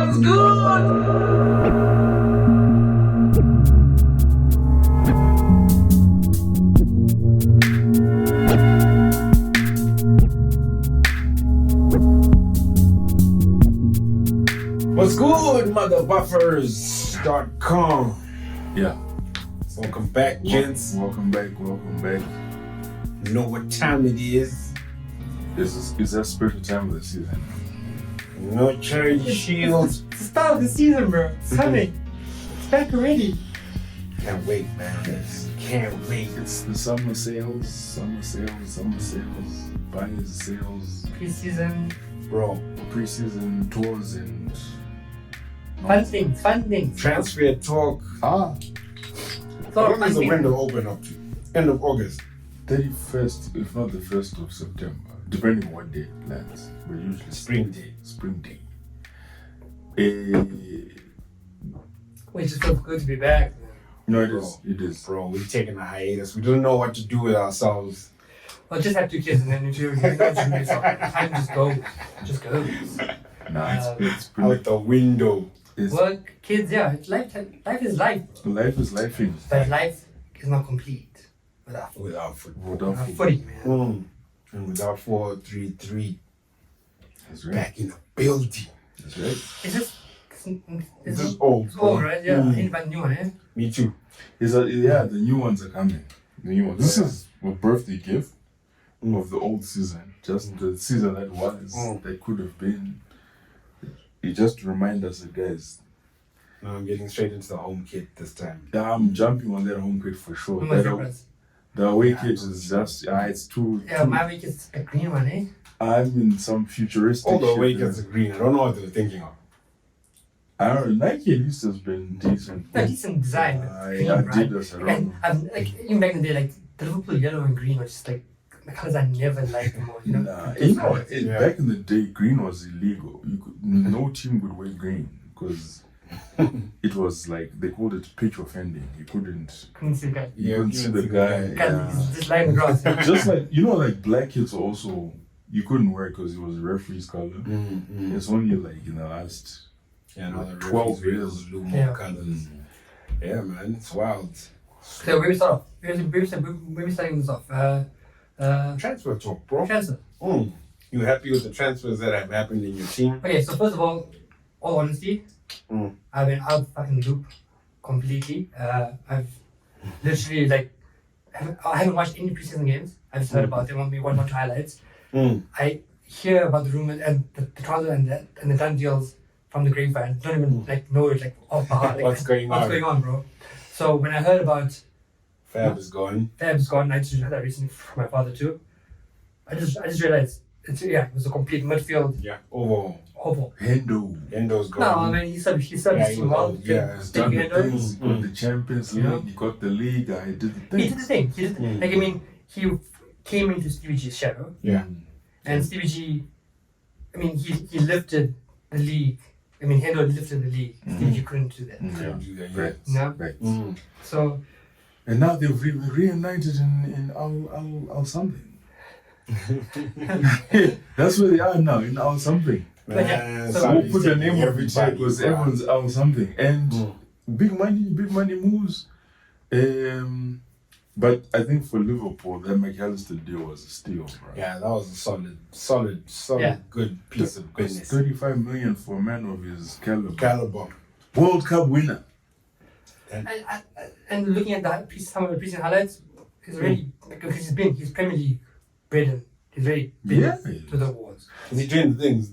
What's good? What's good, motherbuffers.com? Yeah. Welcome back, gents. Welcome back. You know what time it is. Is that special time of the season? No charity shields. It's the start of the season, bro. It's coming. It's back already. Can't wait, man. Can't wait. It's the summer sales, buyers sales, Pre-season. Bro, pre-season tours and Fun things. transfer talk. It's all When fun does the things. window open up to? End of August. 31st, if not the 1st of September, depending on what day it lands. But usually Spring day. Spring day. It just feels good to be back. No, Bro. it is. Bro, we've taken a hiatus. We don't know what to do with ourselves. Well, just have 2 kids and then you time just goes. Nah, it's Out the window. Work, kids, yeah. Life is life. Life is lifing. But life is not complete without Without Without footy, man. And without 433. That's right. Back in the building. That's right. It's just... This is old. It's old, right? Yeah, I need to buy a new one, eh? Me too. The new ones are coming. The new ones. This is a birthday gift of the old season. Just the season that was, that could have been. It just to remind us that, guys, No, I'm getting straight into the home kit this time. I'm jumping on that home kit for sure. One of my favorites. The away kit is just, it's too. Yeah, my week is a green one, eh? I'm in some futuristic All the shit way there. gets green. I don't know what they're thinking of. I don't know, Nike at least has been decent. No, decent design. Green, right? Adidas, I don't And know. even back in the day, like the Liverpool yellow and green was just like the colors I never liked anymore. You know, Back in the day, green was illegal. No team would wear green because it was like they called it pitch offending. You couldn't see the guy. see the guy. He's just lying on the grass. Just like like black kids also you couldn't wear because it was referee's color. It's only like in the last 12 years. More colors. Yeah, man, it's wild. So where we start off? Where we starting this off? Transfer talk, bro. Transfer. You happy with the transfers that have happened in your team? Okay, so first of all honesty, I've been out fucking loop completely. I've literally I haven't watched any preseason games. I just heard about them, maybe one or two highlights. I hear about the rumors and the transfer and the done deals from the grapevine. Don't even know it off by heart. What's going on, bro? So when I heard about Fab is gone. Fab's gone, I just heard that recently from my father too. I just realized it was a complete midfield. Yeah, overall. Hendo's gone. No, I mean he served his team well. He's done the things. He got the Champions League. He got the league. He did the thing. He did the thing. He came into Stevie G's shadow. Yeah. And Stevie G, he lifted the league. Hendo lifted the league. Stevie G couldn't do that. Right. So. And now they've reunited in our something. That's where they are now, in our something. Man, so we'll put a name of it because everyone's our something. And big money moves. But I think for Liverpool, that McAllister deal was a steal, bro. Yeah, that was a solid, good piece of business. 35 million for a man of his Caliber. World Cup winner. And looking at some of the preseason highlights, he's already because he's Premier League bred. He's very big to the awards. Is he doing the things?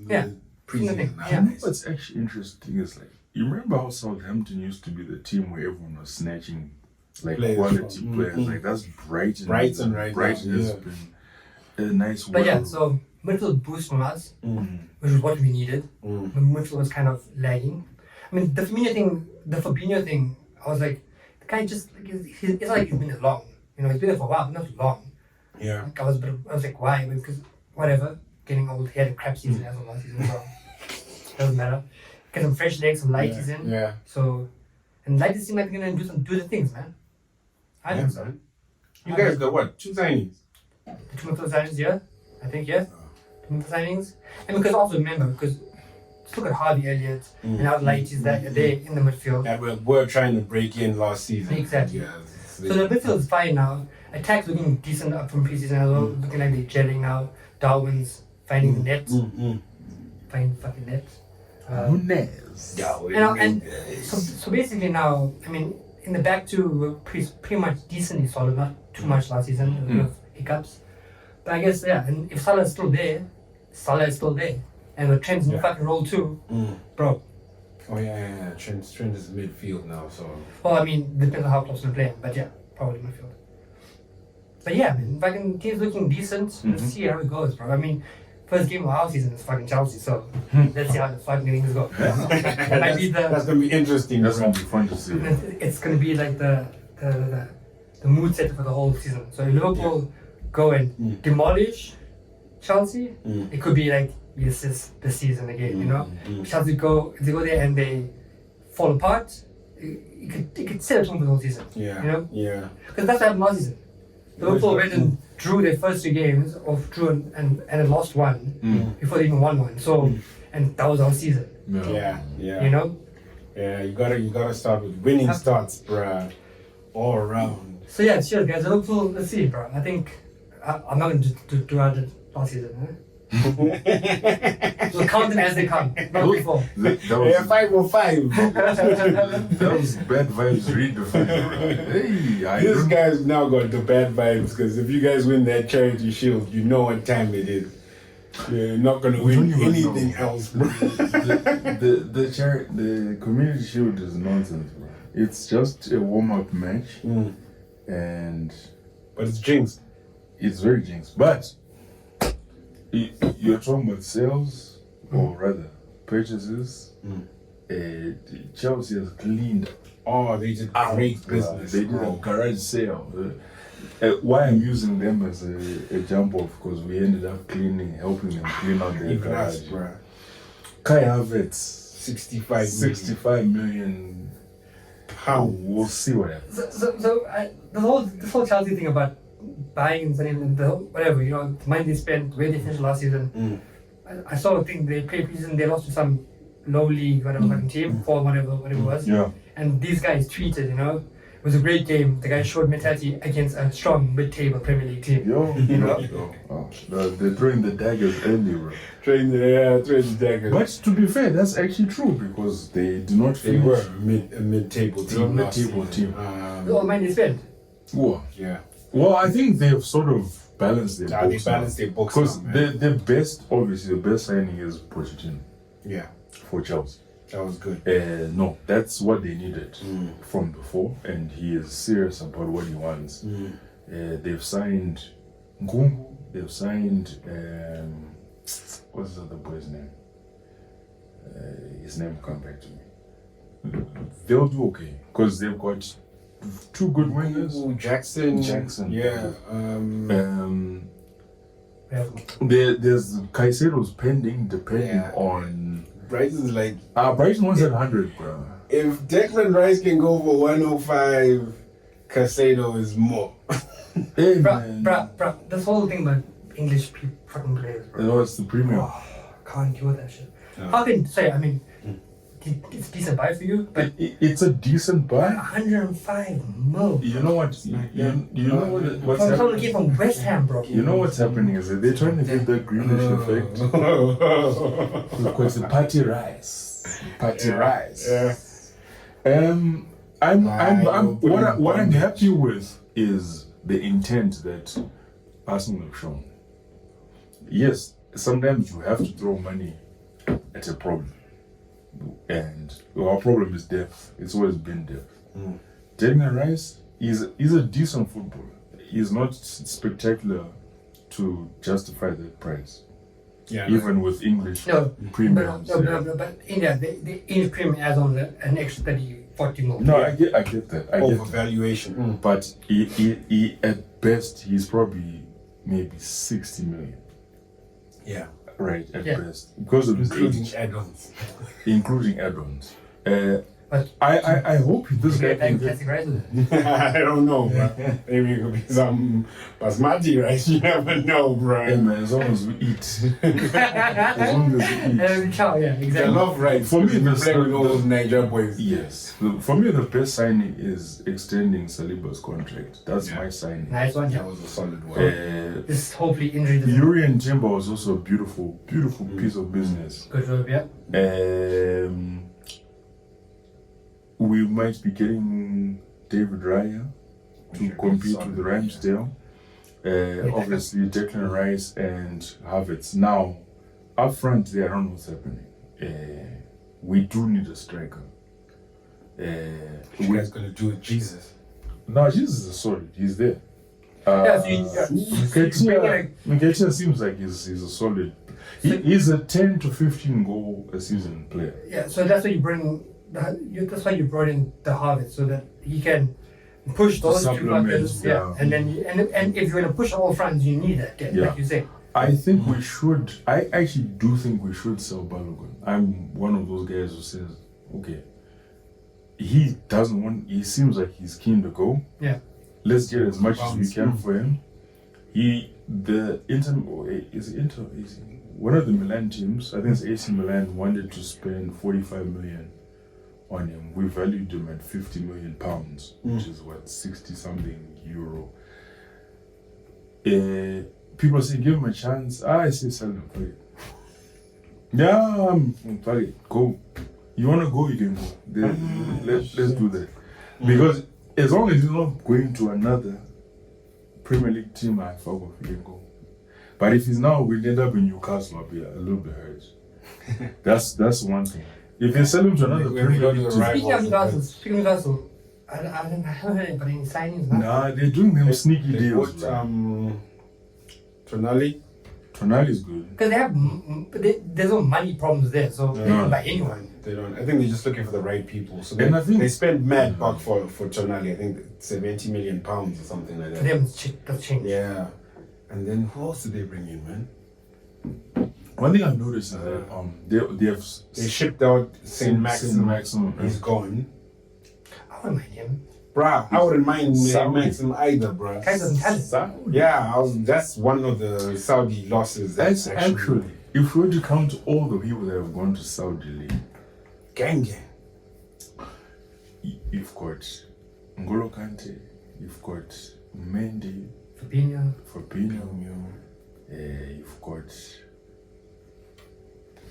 Preseason. What's actually interesting is you remember how Southampton used to be the team where everyone was snatching players quality players. That's Brighton. Brighton has been a nice world. But so midfield boost from us, which was what we needed. The midfield was kind of lagging. The Fabinho thing, I was like, the guy just it's not like he's been there long. He's been there for a while, but not long. Yeah. I was like, why? Because whatever, getting old. He had a crap season as well last season, so doesn't matter. Get some fresh legs, some lighties in. Yeah. So, and lighties seem like they're gonna do the things, man. I think so. You guys got what? 2 signings? The 2 midfield signings, yeah. I think, yeah. 2 midfield signings. And because also remember, because look at Harvey Elliott and how light is that they're in the midfield. And we're trying to break in last season. Exactly. Yeah, So the midfield is fine now. Attack's looking decent up from preseason as well. Looking like they're gelling now. Darwin's finding the net. Finding fucking net. Nunes. And so basically now, I mean, in the back two, we're pretty much decently solid. Not too much last season. A bit of hiccups. But I guess, yeah, and if Salah's still there, Salah is still there. And the Trent's in the fucking role too. Bro. Oh yeah. Trent is midfield now, so. Well, I mean, depends on how close to play, but yeah, probably midfield. But yeah, man, fucking team's looking decent. Let's see how it goes, bro. I mean, first game of our season is fucking Chelsea, so let's see how the fucking things go. That might be That's gonna be interesting. That's gonna be fun to see. It's gonna be like the mood setter for the whole season. So if Liverpool go and demolish Chelsea, it could be like this is the season again, you know. Chelsea if they go there and they fall apart, it could set a tone for the whole season. Yeah. You know? Yeah. Because that's what happened last season. Liverpool went and drew their first 2 games, or drew and then lost one before they even won one. So and that was our season. Yeah. You know? Yeah, you gotta start with winning starts, bruh. All around. So yeah, cheers guys. Liverpool, let's see, bro. I think I'm not gonna do out it last season, huh? We'll count them as they come, not before. That was 5 or 5. that was bad vibes redefined. Hey, This guy's now got the bad vibes because if you guys win that charity shield, you know what time it is. You're not gonna win anything else, bro. the community shield is nonsense, bro. It's just a warm-up match, and But it's jinxed. it's very jinxed. But you're talking about sales, or rather purchases. Chelsea has cleaned. Oh, they did great business. They did a garage sale. Why I'm using them as a jump off, because we ended up helping them clean out their Even us, garage. bro. Kai Havertz, 65 million pounds. We'll see what happens. This whole Chelsea thing about buying and selling, whatever, you know, the money they spent, where they finished last season. I saw a thing, they played preseason, they lost to some low league, whatever fucking team, for whatever it was. Yeah. And these guys tweeted, you know, it was a great game. The guys showed mentality against a strong mid-table Premier League team. You know? They're throwing the daggers early, bro. Train the dagger. But to be fair, that's actually true, because they do not They finish. were a mid-table They were team. mid-table team. All money they spent. Well, Yeah. well, I think they've sort of balanced their They books now. balanced their books Because now, man. the best, obviously, the best signing is Pochettino Yeah, for Chelsea. that was good. No, that's what they needed from before, and he is serious about what he wants. They've signed Nkungu, they've signed, what's the other boy's name? His name will come back to me. They'll do okay, because they've got 2 good wingers. Ooh, Jackson. Yeah. Yeah. There's Caicedo's pending, depending on. Brighton's like, Brighton wants at 100, bro. if Declan Rice can go for 105, Casado is more. Hey, man. Bruh, this whole thing about English fucking players, bro. You know, it's the premium. Oh, can't deal with that shit. How can, sorry, I mean, it's a decent buy for you, but It's a decent buy. 105 mil. You know what? You know what's From someone happening? came from West Ham, bro. You know what's happening is that they're trying to get that Greenish effect. Because the party rise. Party rise. Yeah. What I'm happy with is the intent that Arsenal have shown. Yes, sometimes you have to throw money at a problem. And our problem is depth. It's always been depth. Declan Rice is a decent footballer. He's not spectacular to justify that price. Yeah. Even with English No, premiums. but India, the English premium adds on an extra 30-40 mil. No, I get that. I get that. Overvaluation. But he at best he's probably maybe 60 million. Yeah. Right, at best. Because of his Including age. add-ons. Including add-ons. But I hope this guy get can like get. classic rice with it. I don't know, bro. Maybe it could be some basmati rice. You never know, bro. Hey man, as long as we eat, as long as we eat. Chow, yeah, I exactly. love rice. For me, we the- play with all the- those Niger boys. Yes, for me the best signing is extending Saliba's contract. That's Yeah. my signing. Nice one, That yeah. was a solid one. This hopefully injury doesn't Yuri and Timber was also a beautiful piece of business. good job, yeah. We might be getting David Raya to Sure, compete solid, with Ramsdale. Obviously, Declan Rice and Havertz. Now, up front there, I don't know what's happening. We do need a striker. You guys gonna do it, Jesus. No, Jesus is solid. He's there. Yeah, so you bring in Nketiah seems like he's a solid. He's a 10 to 15 goal a season player. Yeah, so that's why you bring that's why you brought in the Harvard so that he can push those two supplement, buckets, yeah. and then and if you're gonna push all fronts, you need that, Yeah. like you say. I think we should. I actually do think we should sell Balogun. I'm one of those guys who says, okay, he doesn't want. He seems like he's keen to go. Yeah. Let's get as much as we can for him. Is one of the Milan teams, I think it's AC Milan, wanted to spend 45 million on him. We valued him at 50 million pounds, which is what, 60 something euro. People say give him a chance. I say sell him. Fuck it. Yeah, fuck it. Go. You wanna go, you can go. Let's do that. Because as long as you're not going to another Premier League team, I fuck off, you can go. But if he's now will end up in Newcastle, I'll be a little bit hurt. That's one thing. If they sell him to another When we Premier go to League the team, right- Speaking of Newcastle, I haven't heard anybody in signings now. nah, they're doing them sneaky They deals. bought, bro. Tonali. Tonali's good. Because they have, there's no money problems there, so they No. don't buy anyone. They don't. I think they're just looking for the right people. So And I think- they spent mad buck for Tonali. I think 70 million pounds or something like For that. them, that's changed. Yeah. And then who else did they bring in, man? One thing I've noticed is that they have They shipped out Saint Maxim. Maxim. He's gone. I wouldn't mind him. Bruh, I wouldn't mind Saudi. Maxim either, bruh. Guy doesn't talent. Yeah, that's one of the Saudi losses. That's actually, if we were to count all the people that have gone to Saudi League, gang. you've got N'Golo Kante, you've got Mendy, Fabinho. you've got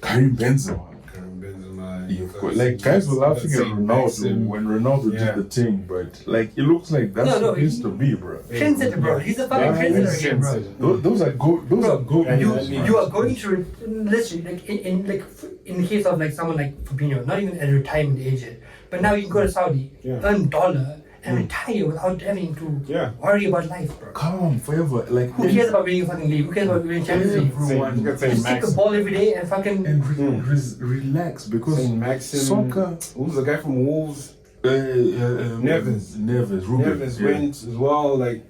Karim Benzema. Karim Benzema. You've got, like, guys were laughing at Saint Ronaldo Maxim. when Ronaldo Yeah. did the thing, but like it looks like that's No, what it he- used to be, bro. Trendsetter, bro. He's a fucking Yeah, trendsetter he's again, bro. trendsetter. Those are go. Yeah, You, yeah. you are going to literally like in the case of like someone like Fabinho, not even at retirement age yet, but now you can go to Saudi, Yeah. earn dollar, and retire without having to Yeah. worry about life, bro. Calm forever, like Who cares about winning a fucking league? Who cares about winning Champions League? everyone You can say Just take the Maxim. ball every day and fucking. and relax because Saint Maxim. soccer. Who's the guy from Wolves? Neves, Ruben. Neves yeah. went as well. Like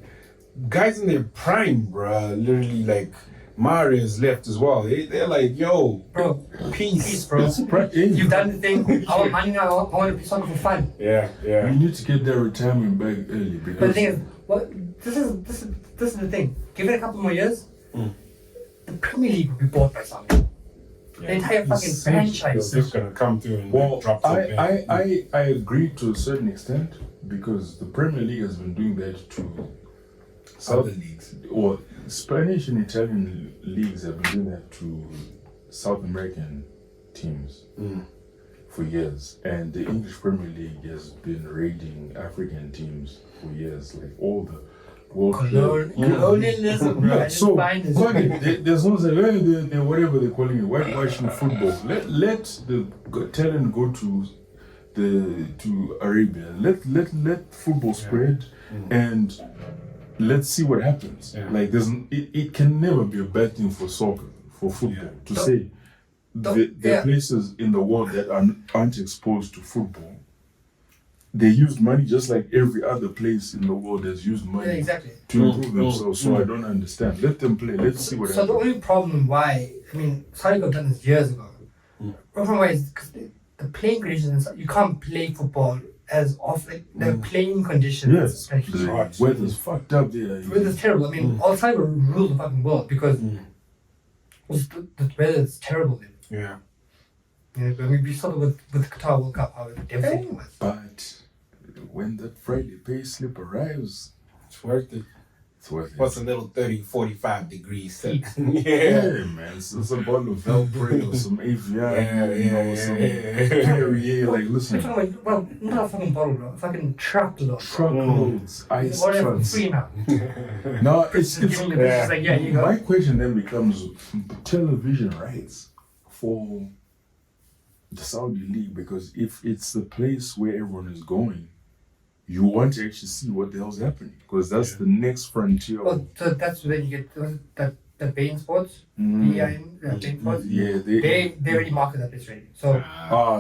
guys in their prime, bruh. Literally, like Mahrez left as well. They're like, yo, Bro, peace. bro. Hey, You've done the thing. I want money now. I want to play soccer for fun. Yeah, yeah. we need to get their retirement back early But the because thing is, this is the thing. Give it a couple more years, the Premier League will be bought by someone. The entire fucking They're franchise. just gonna come through and well, drop the bag. I agree to a certain extent because the Premier League has been doing that to Other leagues. or Spanish and Italian leagues have been doing that to South American teams for years, and the English Premier League has been raiding African teams for years, like all the world Colonialism, bro. I Yeah, just so find this. fuck it. There's no say they whatever they're calling it, whitewashing football. Let the talent go to Arabia. Let football spread, and let's see what happens. Yeah. Like it can never be a bad thing for soccer, for football to say there are places in the world that aren't exposed to football. They used money just like every other place in the world has used money Yeah, exactly. to improve themselves. So I don't understand. Let them play. Let's see what So the happens. only problem why, I mean, Saudi got done this years ago. The problem why is because the the playing conditions. You can't play football as often. The playing conditions. Yes, Like, the weather's fucked up there. the weather's terrible. I mean, outside will rule the fucking world because the weather is terrible there. Yeah. Yeah, but we saw with Qatar World Cup how devastating it was. But when that Friday pay slip arrives, It's worth it. it's worth it. What's a little 30, 45 degrees? Heat. Yeah. Man, so some bottle of Velcro or some Avian, some yeah. Perrier, like, We're listen, talking about, well, not a fucking bottle, bro. A fucking truckload. truckloads, ice Whatever, trucks. free now. No, it's Just giving the bitches like, yeah, you go. my question then becomes television rights for the Saudi League, because if it's the place where everyone is going, you want to actually see what the hell's happening, because that's the next frontier. Well, so that's where you get the Bain Sports, Bain Sports. Yeah, They already market that place already. So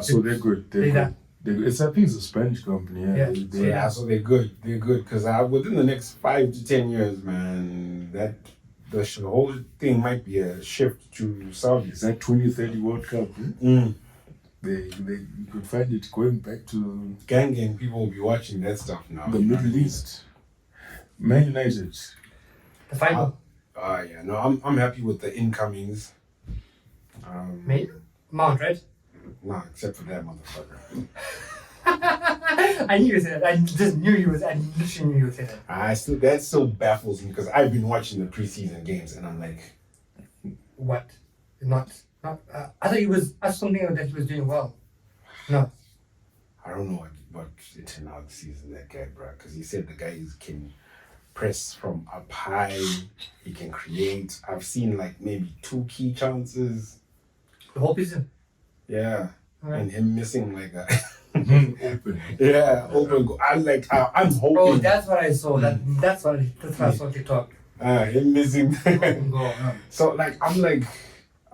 so they're good. They're good. that. They're good. I think it's a Spanish company. Yeah. Yeah, so they're good. They're good because within the next 5 to 10 years, man, the whole thing might be a shift to Saudi. Is that 2030 World Cup? They you could find it going back to Gang, people will be watching that stuff now. the Middle East. Man United. The final. Yeah, no, I'm happy with the incomings. Mate, Mount, right? Nah, except for that motherfucker. I knew you said that. I just knew you was. I literally knew you would say that. That still baffles me because I've been watching the preseason games and I'm like, What? Not. I thought he was. I saw something that he was doing well. No. I don't know what internal season that guy, bro. Because he said the guy can press from up high, he can create. I've seen like maybe 2 key chances. The whole season. Yeah, Okay. and him missing like a Open. open goal. I'm hoping. Oh, that's what I saw. That's what I saw TikTok. Him missing. Open goal. So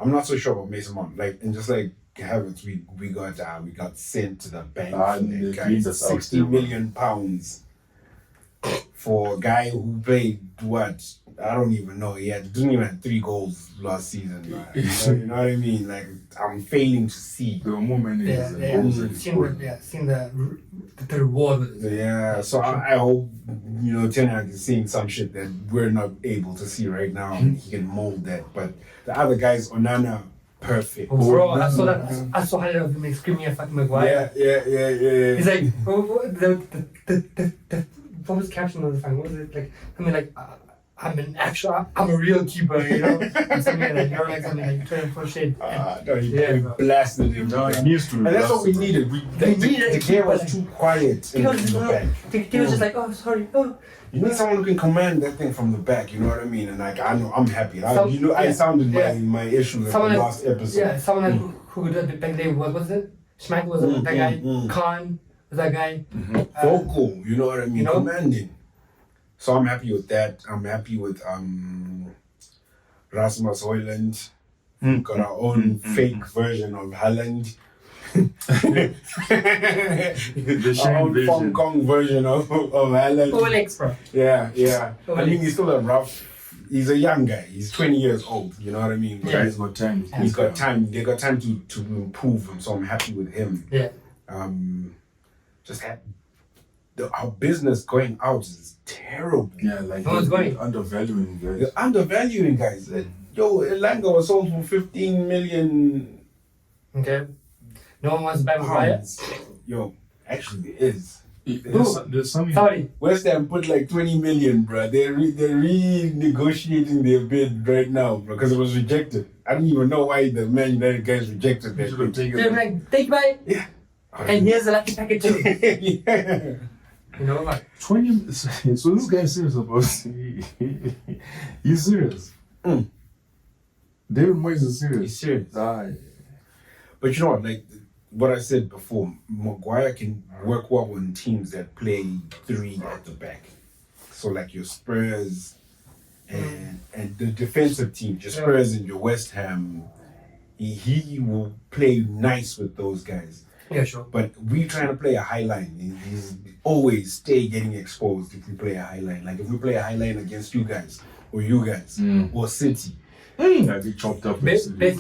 I'm not so sure about Mason Mount. Like, and just like Havertz, we got sent to the bank for that guy. £60 million for a guy who played what? I don't even know. Didn't even have 3 goals last season. You know what I mean? Like, I'm failing to see. There were more managers than goals. Seen the reward with it. Yeah, so I hope, Ten Hag is seeing some shit that we're not able to see right now. And he can mold that. But the other guys, Onana, perfect. Oh, bro, I saw that. I saw highlight of him screaming at fucking Maguire. Yeah. He's like, what was the caption of the fan? What was it like? I mean, like, I'm a real keeper, and something like you're like something like trying to push it. No, he blasted him. No, he needs to. And that's what we needed. The game was too quiet in the back. He was just like, oh, sorry, oh. You need someone who can command that thing from the back. You know what I mean? And like, I know I'm happy. I sounded my issue in the last episode. Yeah, someone who did the back day was it? Schmeichel was that guy. Khan was that guy. Vocal. You know what I mean? Commanding. So I'm happy with that. I'm happy with Rasmus Højlund. Got our own fake version of Haaland. Our own Hong Kong version of Haaland. OLX, bro. Yeah. I mean, he's still he's a young guy. He's 20 years old. You know what I mean? Yeah, he's got time. He's got time. They got time to improve him. So I'm happy with him. Yeah. Just our business going out is terrible. Yeah, like undervaluing guys. They're undervaluing guys. Yo, Elanga was sold for 15 million. Okay. No one wants to buy Maguire. Yo, actually, there is. There's something. Sorry. West Ham put like 20 million, bro. They're renegotiating their bid right now, bro, because it was rejected. I don't even know why the Man United guys rejected that. Should have taken They're like, take my. Yeah. And here's the lucky package too. Yeah. You know, like 20. So this guy's serious about. He's serious. David Moyes is serious. He's serious. Aye. But you know what, like what I said before, Maguire can work well on teams that play 3 at the back. So like your Spurs and the defensive team, your Spurs and your West Ham, he will play nice with those guys. yeah, sure. But we trying to play a high line. He's always stay getting exposed if we play a high line. Like if we play a high line against you guys or City. I get chopped up. Basically,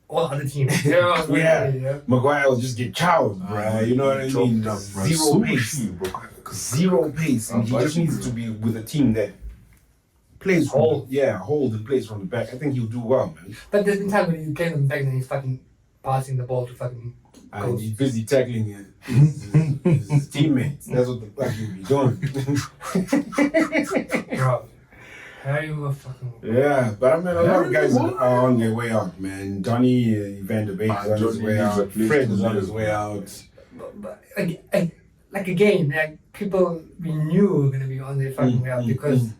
all other teams. Yeah, Yeah. Maguire will just get chowed, bruh. You know what I mean? Chopped up, bruh. Zero pace. Sushi, bro. Zero pace. And he just needs to be with a team that plays hold and plays from the back. I think he'll do well, man. But there's been times when he's playing from the back and he's fucking passing the ball to fucking And he's busy tackling his teammates. That's what the fuck he'll be doing. bro. Harry was fucking. Yeah, but I mean, a lot of guys are on their way out, man. Donny Van der Beek is on his way out. Fred is on his way out. But like again, like people we knew were gonna be on their fucking way out because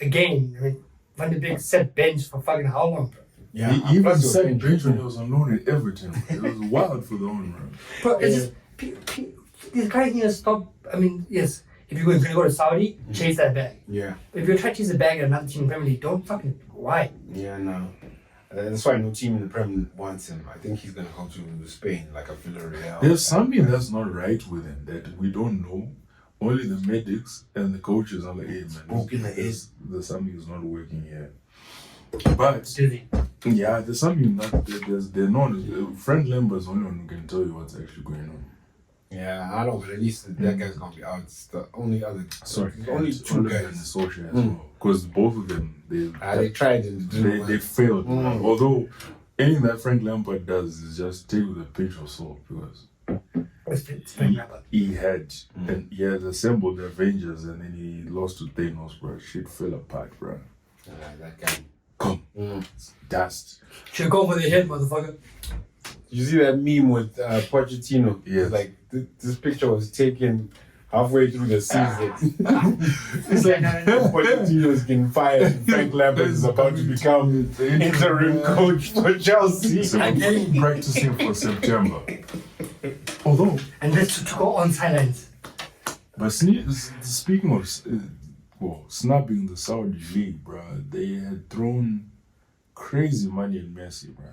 again, I mean, Van der Beek set bench for fucking how long, bro? Yeah, He even said bench when he was on loan at Everton. It was wild for the owner. Bro, it's just these guys need to stop. I mean, yes, if you're going to go to Saudi, chase that bag. Yeah. If you're trying to chase a bag at another team in the Premier League, don't fucking why? Yeah, no. That's why no team in the Premier wants him. I think he's gonna go to Spain, like a Villarreal. There's something that's not right with him that we don't know. Only the medics and the coaches are like, hey man, Broken the head. there's something is not working here. But Dizzy. yeah, there's something not they're not. Frank Lambert's the only one who can tell you what's actually going on. Yeah, I don't know, but at least that guy's gonna be out. It's the only other. Sorry, there's only two guys in guys. social as well, because both of them They tried and didn't they work. failed. Although anything that Frank Lampard does is just take with a pinch of salt because It's very bad. he had assembled the Avengers and then he lost to Thanos, bro. Shit fell apart, bro. That guy. Come, dust. Should go for the head, motherfucker. You see that meme with Pochettino? Yes. Like this picture was taken halfway through the season. It's like Pochettino's getting fired. And Frank Lampard is about to become interim coach for Chelsea. So we're practicing for September. Although, and then to go on silence. but speaking of snubbing the Saudi league, bro, they had thrown crazy money at Messi, bro.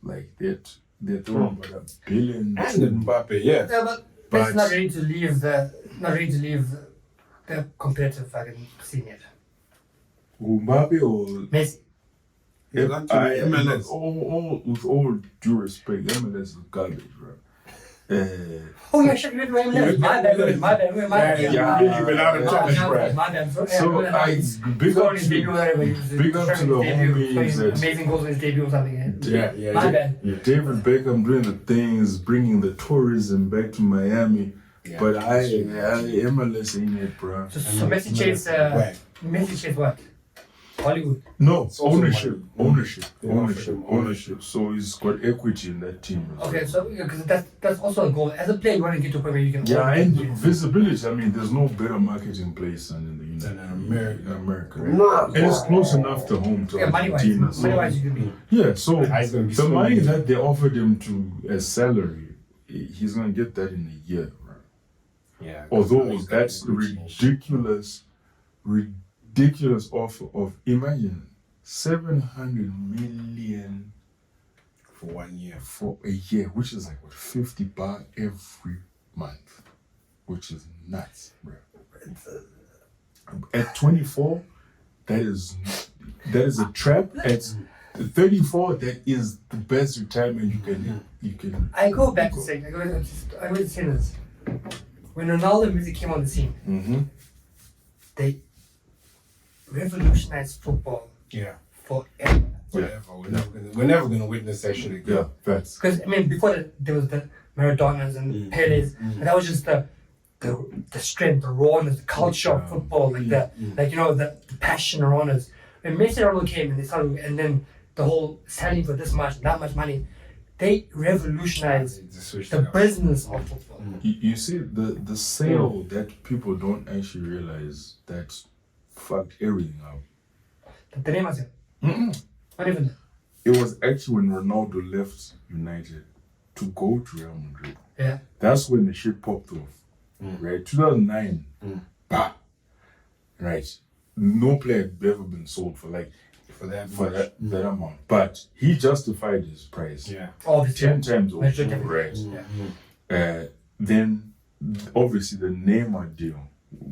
Like they're throwing about $1 billion. And Mbappe, yeah. Yeah, but Messi's not ready to leave the competitive fucking scene yet. Mbappe or Messi. He's gone to MLS. All with all due respect, MLS is garbage, bro. Oh yeah, shit, you're right. My bad. Yeah, you've been out of touch, bro. My bad. So I big up to the homies that amazing goals in his debut or something. Yeah. My bad. David Beckham doing the things, bringing the tourism back to Miami. Yeah, But I MLS ain't it, bro. So Messi chased what? Hollywood. No, It's also ownership. They offered him ownership. So he's got equity in that team. as well. Okay, so because that's also a goal. As a player, you want to get to a point where you can. Yeah, and visibility. I mean, there's no better marketing place than in the United in America. right? And it's close enough to home to money wise, Argentina. you can be. Yeah, so He's gonna be the so money good. that they offered him to as salary, he's gonna get that in a year, right? Yeah. Although he's gonna that's be rich and shit. ridiculous offer of imagine 700 million For 1 year. for a year, which is like what $50 every month, which is nuts, bro. At 24, that is a trap. At 34, that is the best retirement you can. I go back to saying, I would say this. When Ronaldo and Messi came on the scene, they revolutionized football Yeah. forever. Whatever. We're never gonna witness that shit again. Yeah, that's Because I mean, before that, there was the Maradonas and Pele's, and that was just the strength, the rawness, the culture of football, like the passion around us. When Messi and Ronaldo came and they started, and then the whole selling for this much, that much money, they revolutionized the business of football. you see the sale that people don't actually realize that fucked everything up. The name was it. Not even. It was actually when Ronaldo left United to go to Real Madrid. Yeah. That's when the shit popped off. Right? 2009. Bah. Right. No player had ever been sold for that amount. But he justified his price. Yeah. Obviously. 10 times over. Major difference. Right. Yeah. Then obviously the Neymar deal.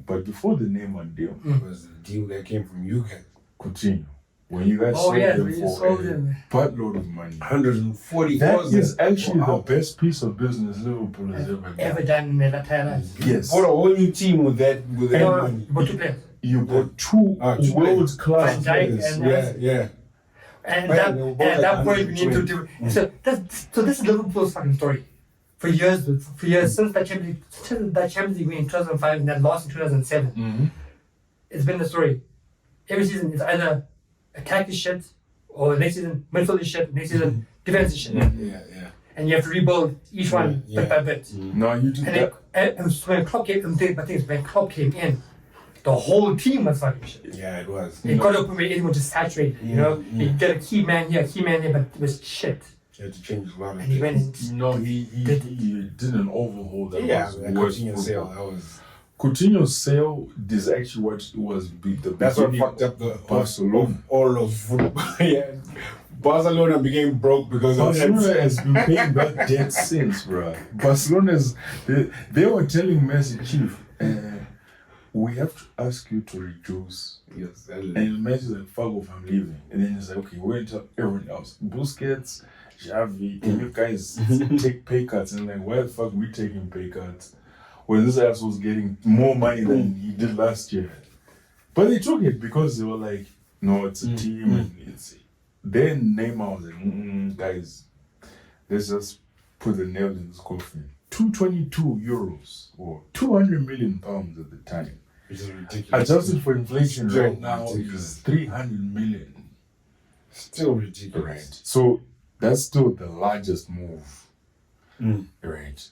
But before the Neymar deal, It was the deal that came from you guys. Coutinho. when you guys Oh, sold yeah, them we for sold a them. buttload of money. 140. That what was is actually Wow. the best piece of business Liverpool has ever Ever done. done in their entire lives. Yes. Bought a whole new team with that No, money. but 2 players. You got two Two world class Van Dijk players. and- Yeah. And Right, that, they were and both at like that point, we need to 120. do. So this is Liverpool's fucking story. For years, since that Champions League win in 2005 and that loss in 2007, Mm-hmm. it's been the story. Every season, it's either attack is shit, or next season midfield is shit, next season defense is shit, Yeah. and you have to rebuild each one bit by bit. No, you did And, that. and so when Klopp came, when Klopp came in, the whole team was fucking shit. Yeah, it was. It got to a point where everyone just saturated. You know, you get a key man here, but it was shit. You had to change a lot of And he went and No, he did an overhaul that Yeah, was that worth Coutinho football. sale. That was. Coutinho's sale is actually what was the That's what beginning fucked up the Barcelona. all of football. Yeah, Barcelona became broke because of Barcelona that. has been paying that debt since, bro. Barcelona's they were telling Messi, Chief, we have to ask you to reduce. Yes, And Messi's like, fuck off, I'm leaving. And then he's like, okay, we're going to tell everyone else. Busquets, Xavi, can you guys take pay cuts? And like, why the fuck we taking pay cuts when this ass was getting more money than he did last year? But they took it because they were like, no, it's a team. And it's. Then Neymar was like, guys, let's just put the nail in this coffin. 222 euros or 200 million pounds at the time. Which is ridiculous. Adjusted for inflation Still right now ridiculous. is 300 million. Still ridiculous. Right. So that's still the largest move. Right.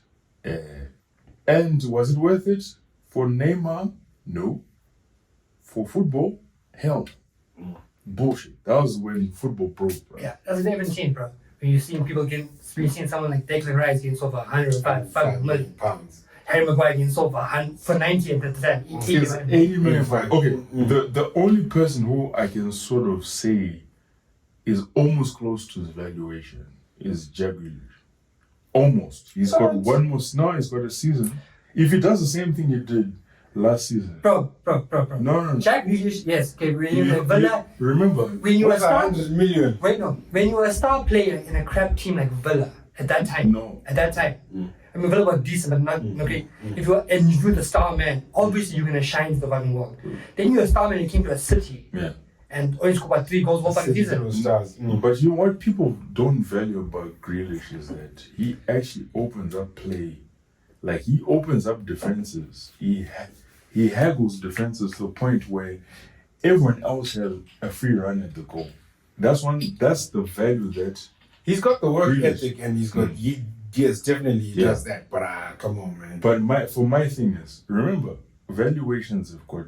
And was it worth it? For Neymar? No. For football? Hell. Bullshit. That was when football broke, bro. Yeah, that's a different scene, bro. When you've seen someone like Declan Rice getting sold for 105 million. pounds. Harry Maguire getting sold for 90 at the time. It's 80 million. Okay, Mm. the only person who I can sort of say is almost close to his valuation is Jack Grealish. Almost. He's got one more. Now he's got a season. If he does the same thing he did last season. Bro. No. Jack Grealish, yes. Okay, when you were Villa, Remember, when you were a What's star, 100 million? when you were a star player in a crap team like Villa at that time. No. At that time. I mean, Villa was decent, but not okay. If you were the star man, obviously you're gonna shine to the fucking world. Then you're a star man and you came to a city. Yeah. And only scored about 3 goals all fucking season. Stars. But you know what people don't value about Grealish is that he actually opens up play. Like, he opens up defenses. He haggles defenses to a point where everyone else has a free run at the goal. That's the value that He's got the work Grealish. ethic and he's got. Yes, definitely he does that. But come on, man. But my thing is, remember, valuations have got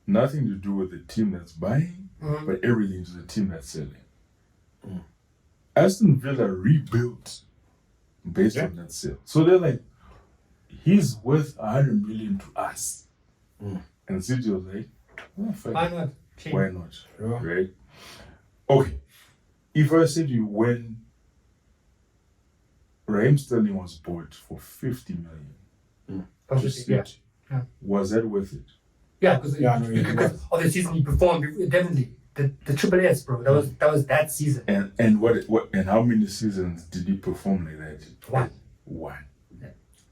nothing to do with the team that's buying, but everything to the team that's selling. Aston Villa rebuilt based on that sale. So they're like, he's worth 100 million to us. And City was like, oh, fine. Why not? Why not? Sure. Right? Okay. If I said you when Raheem Sterling was bought for 50 million to City, was that worth it? Yeah, because of the season he performed, definitely the Triple S, bro. That was that season. And what and how many seasons did he perform like that? One.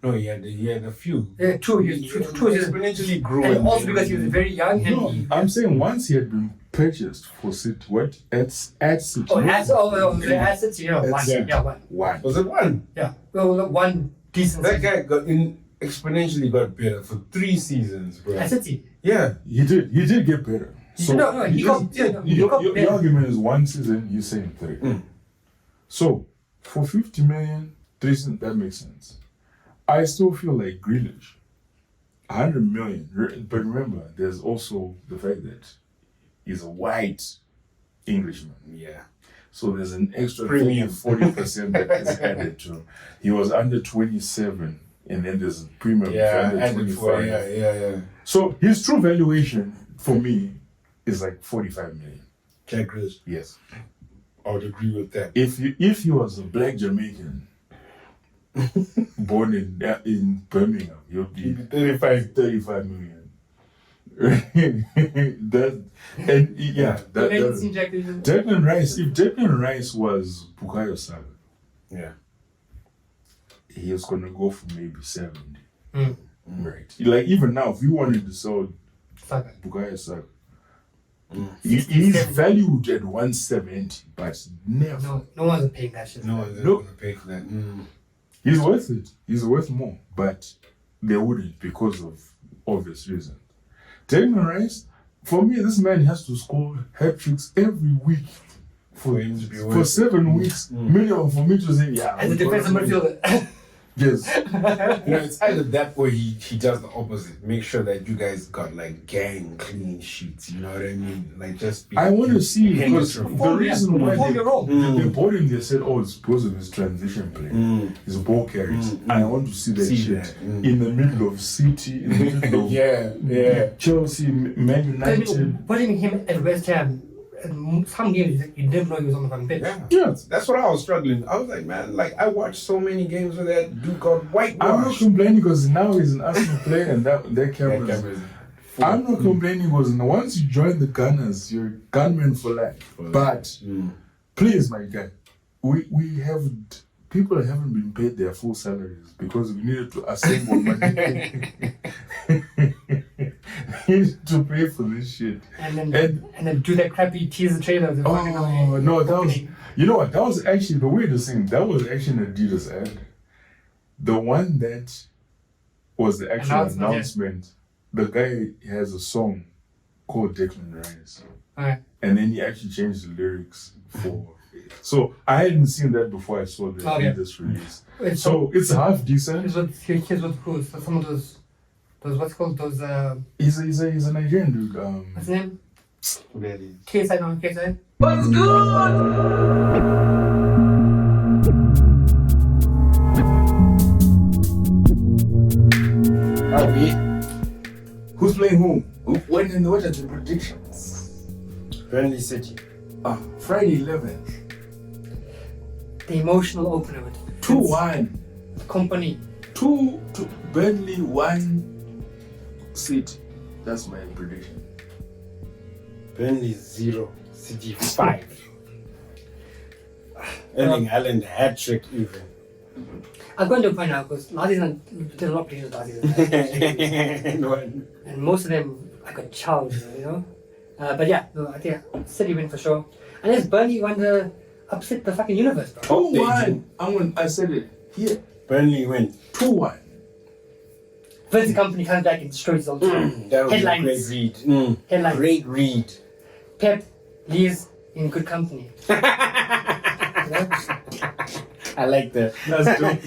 No, he had a few. Yeah, two He seasons. exponentially grew. And also because he was very young and No, I'm saying once he had been purchased for City, what? At City. the assets, you know, one. Yeah. Yeah, one. One. Was it one? Yeah. Well, one decent That season. guy exponentially got better for 3 seasons, bro. At City. Yeah. He did get better. So No, he got better. your argument is one season, you're saying 3. So for 50 million, 3 seasons, that makes sense. I still feel like Grealish, 100 million. But remember, there's also the fact that he's a white Englishman. Yeah. So there's an extra Premium. 40% that is added to him. He was under 27, and then there's a premium for under and 25. yeah. So his true valuation for me is like 45 million. Jack Grealish. Yes. I would agree with that. If he was a black Jamaican born in Birmingham, he'll be 35. 35 million. that and yeah, that Declan Rice. If Declan Rice was Bukayo Saka, Yeah. he was gonna go for maybe 70. Right. Mm. Like even now, if you wanted to sell Saka. Bukayo Saka, Mm. he's valued at 170, but never. No one's paying that shit. No one's Nope. gonna pay for that. Mm. He's worth it. He's worth more, but they wouldn't because of obvious reasons. Declan Rice, for me, this man has to score hat tricks every week For him to be for worth 7 weeks. Minimum for me to say, yeah. As a defensive midfielder. Yes. You know, it's either that or he does the opposite. Make sure that you guys got like gang clean sheets. You know what I mean? Like just be. I want to see because Perform, the reason why perform your role. they bought him, they said, oh, it's because of his transition play, his ball carries. I want to see that shit that. in the middle of City, in the middle of Yeah. Chelsea, Man United. Putting him at West Ham, some games you didn't know he was on the fucking pitch. Yeah. That's what I was struggling. I was like, man, like I watched so many games where that dude got whitewashed. I'm not complaining because now he's an Arsenal player and that cameras. I'm not complaining because once you join the Gunners, you're a gunman for life. But please, my guy, we haven't. People haven't been paid their full salaries because we needed to assemble money. We needed to pay for this shit. And then do that crappy teaser trailer. Oh no, that was. You know what? That was actually the weirdest thing. That was actually an Adidas ad. The one that was the actual announcement. The guy has a song called Declan Rice. Alright. And then he actually changed the lyrics for it. So I hadn't seen that before I saw the Adidas release. So it's half decent. Here's what cool. So some of those what's called those He's a Nigerian dude. what's his name? Really? KSI, no, KSI. What's good? Who's playing whom? When and what are the predictions? Burnley City. Friday 11th. The emotional opener with 2-1. Company. 2 to Burnley 1 City. That's my prediction. Burnley 0, City 5. Erling Haaland hat trick even. I've gone to a point now because last season did a lot of predictions last season. And most of them I got challenged, you know. But yeah, no, I think City win for sure. Unless Burnley want to upset the fucking universe, bro. 2-1. I said it here. Burnley win. 2-1. Vince Company comes back and destroys all That was headlines. a great read. Headlines. Great read. Pep leaves in good company. You know? I like that. That's dope.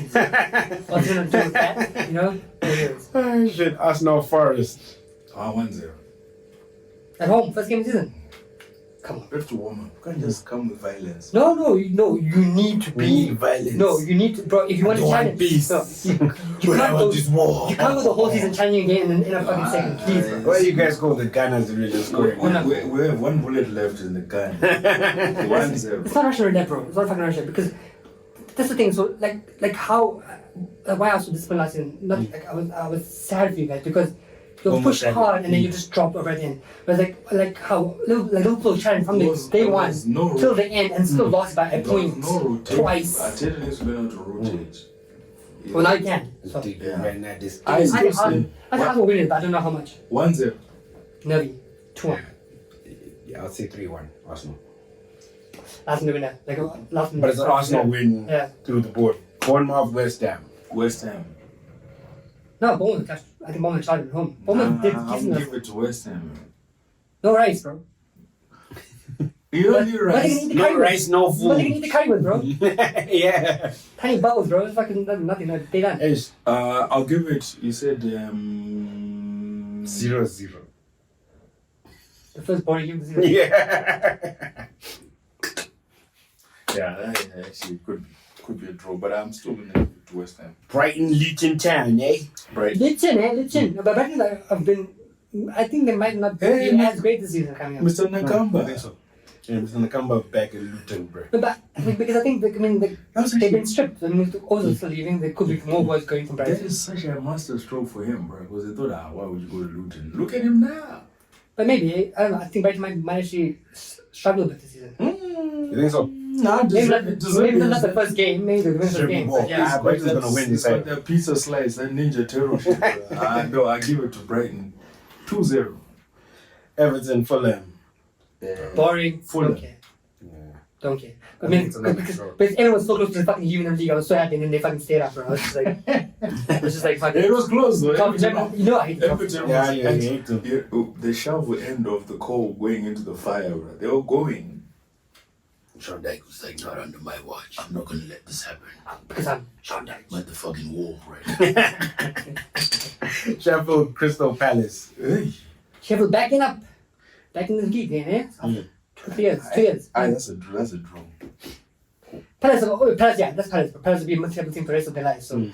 What's he gonna do with that? You know? Anyways. Oh, shit, Arsenal Forest. 1-0. At home, first game of the season. Come on. You have to warm up. You can't just come with violence. No, you need to be. We need violence. No, you need to, bro. If you want to challenge, peace. no, you can't go. war. You can't go the whole season challenging again in a fucking second, please, bro. Why you guys call the Gunners the really scoring? We have 1 bullet left in the gun. 1-0. It's not Russian roulette, bro. It's not fucking Russian because that's the thing. So like how why I was so disciplined last season. Not like I was sad for you guys because you'll push hard and then you just drop over at the end. But like how Liverpool challenged from the day one till the end and still lost by a point twice. I tell you, let's learn how to rotate. Yeah. Well, now you can. So. I still I say will win it, but I don't know how much. 1-0. Nearly 2-1. Yeah, I'll say 3-1 Arsenal. Last minute winner. Like last minute. But it's an Arsenal win through the board. Bournemouth, West Ham. West Ham. No, Bournemouth. I think Bournemouth charged at home. Bournemouth did I'll decent. give it to West Ham. No rice, bro. You don't need rice. No rice, no food. What are you gonna eat the curry with, bro? Yeah. Tiny bowls, bro. It's fucking nothing. They done. I'll give it. You said 0-0. The first ball you give 0. Yeah. Yeah, that actually could be a draw, but I'm still gonna give it to West Ham. Brighton, Luton Town, eh? Brighton. Luton. But Brighton I think they might not be as great this season coming up. Mr. I Nakamba. think so. Yeah, Mr. Nakamba back in Luton, bro. But because I think they've been stripped. I mean, Ozil's still leaving. There could be more boys going from That Brighton. is such a master stroke for him, bro. Because they thought, why would you go to Luton? Look at him now. But maybe, I don't know, I think Brighton might actually struggle a bit this season. You think so? Nah, Maybe not the first game, maybe the first game. But yeah, Brighton's gonna win this It's that pizza slice, that Ninja Turtle shit. No, I give it to Brighton. 2-0. Everton, Fulham. boring. Fulham. Don't care. Yeah. Don't care. I I mean, think it's another because show. everyone was so close to the fucking leaving the league. I was so happy, and then they fucking stayed up, bro. I was just like, it was just like fucking. It was close though. Top gem, you know I hate the top Everton Yeah, was yeah, and you hate them. the shovel end of the coal going into the fire, bro. They were going. Sean Dyke was like, not under my watch. I'm not gonna let this happen. because I'm Sean Dyche. Motherfucking wall, right? Sheffield, Crystal Palace. Hey. Sheffield back in the league, eh? Mm. 2 years, 2 years. That's a draw. Palace, yeah, that's Palace. But Palace will be a multi-level team for the rest of their lives. So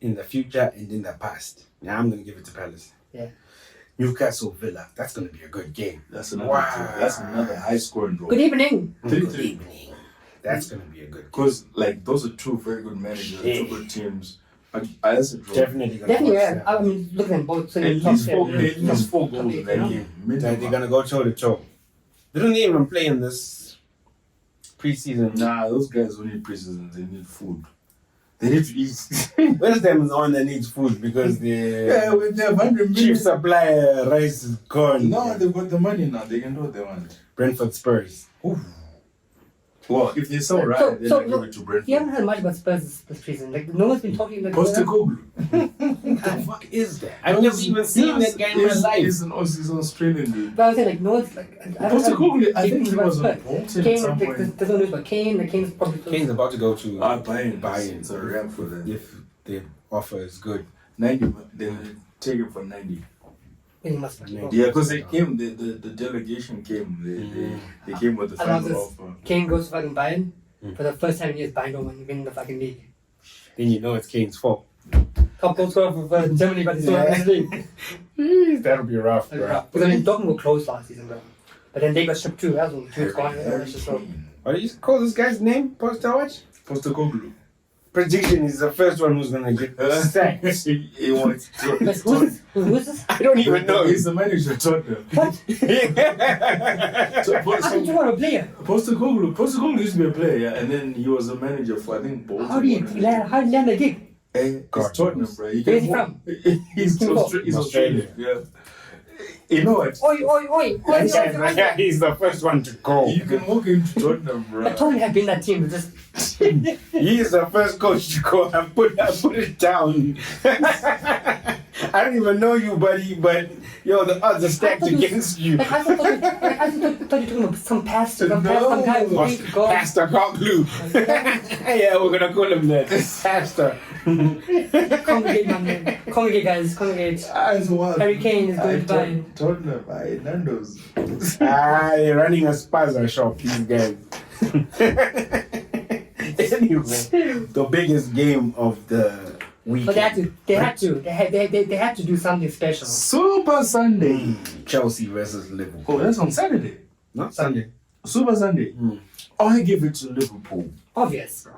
In the future and in the past. Yeah, I'm gonna give it to Palace. yeah, Newcastle, Villa. That's gonna be a good game. That's another. Wow. That's another high scoring draw. good evening. 3-3. That's gonna be a good game. Because like those are two very good managers, two good teams. That's a draw. Definitely gonna Definitely, watch yeah. that. I mean, look at them both. So At top least seven, four goals in that top eight, game. Like, they're Minimum. gonna go toe to toe. They don't even play in this preseason. Nah, those guys don't need preseason. They need food. They need to eat. West Ham is the one that needs food because the Yeah, with their 100 chief million. supplier rice is gone. No, they've got the money now. They can do what they want. Brentford Spurs. Well, if they sell So- right, then so- I give it to Brentford. You haven't heard much about Spurs this season. Like no one's been talking like. Postecoglou. What the fuck is that? I've never even seen that guy in my life. He's an Australian dude. But I was saying like no one's like. Postecoglou, I think he was on Spurs. Bolton at Kane, some like, point. there's no news about Kane. Like Kane's probably close. Kane's about to go to Bayern. It's a wrap for them. if the offer is good. 90, they take it for 90. He must be. Yeah. Yeah, because they came, the delegation came. They came with the I love final this. offer. Kane goes to fucking Bayern. For the first time in years, Bayern don't win the fucking league. Then you know it's Kane's fault. Top goal scorer for Germany, but they still win the league. That'll be rough, Because I mean, Dortmund were close last season, bro. But then they got stripped too. That was two gone. That's just so. What do you call this guy's name? Post-watch? Postecoglou. Prediction is the first one who's gonna get sacked. He wants to. But who's this? I don't even know. He's the manager of Tottenham. What? So, How did you want a player? Postecoglou used to be a player, yeah, and then he was a manager for I think Bolton. How do you land the gig? It's God Tottenham, knows. bro. Where is he from? He's From Australian. Yeah. You know what? Oi. He's the first one to go. You can walk into Tottenham, bro. But Tottenham have been that team. Just He's the first coach to go and put it down. I don't even know you, buddy, but yo, the odds are stacked against you. like I thought you were talking about some pastor, some guy who needs to go. Pastor Coglou. Yeah, we're gonna call him that. Pastor. Congregate, man. Congregate, guys. Congregate. As well. Harry Kane is going to Bayern. Tottenham, Nando's. They're running a spaza shop, these guys. Anyway, the biggest game of the weekend. But they had to do something special. Super Sunday. Chelsea versus Liverpool. Oh, that's on Saturday. Not Sunday. Super Sunday. Oh, I give it to Liverpool. Obvious, bro.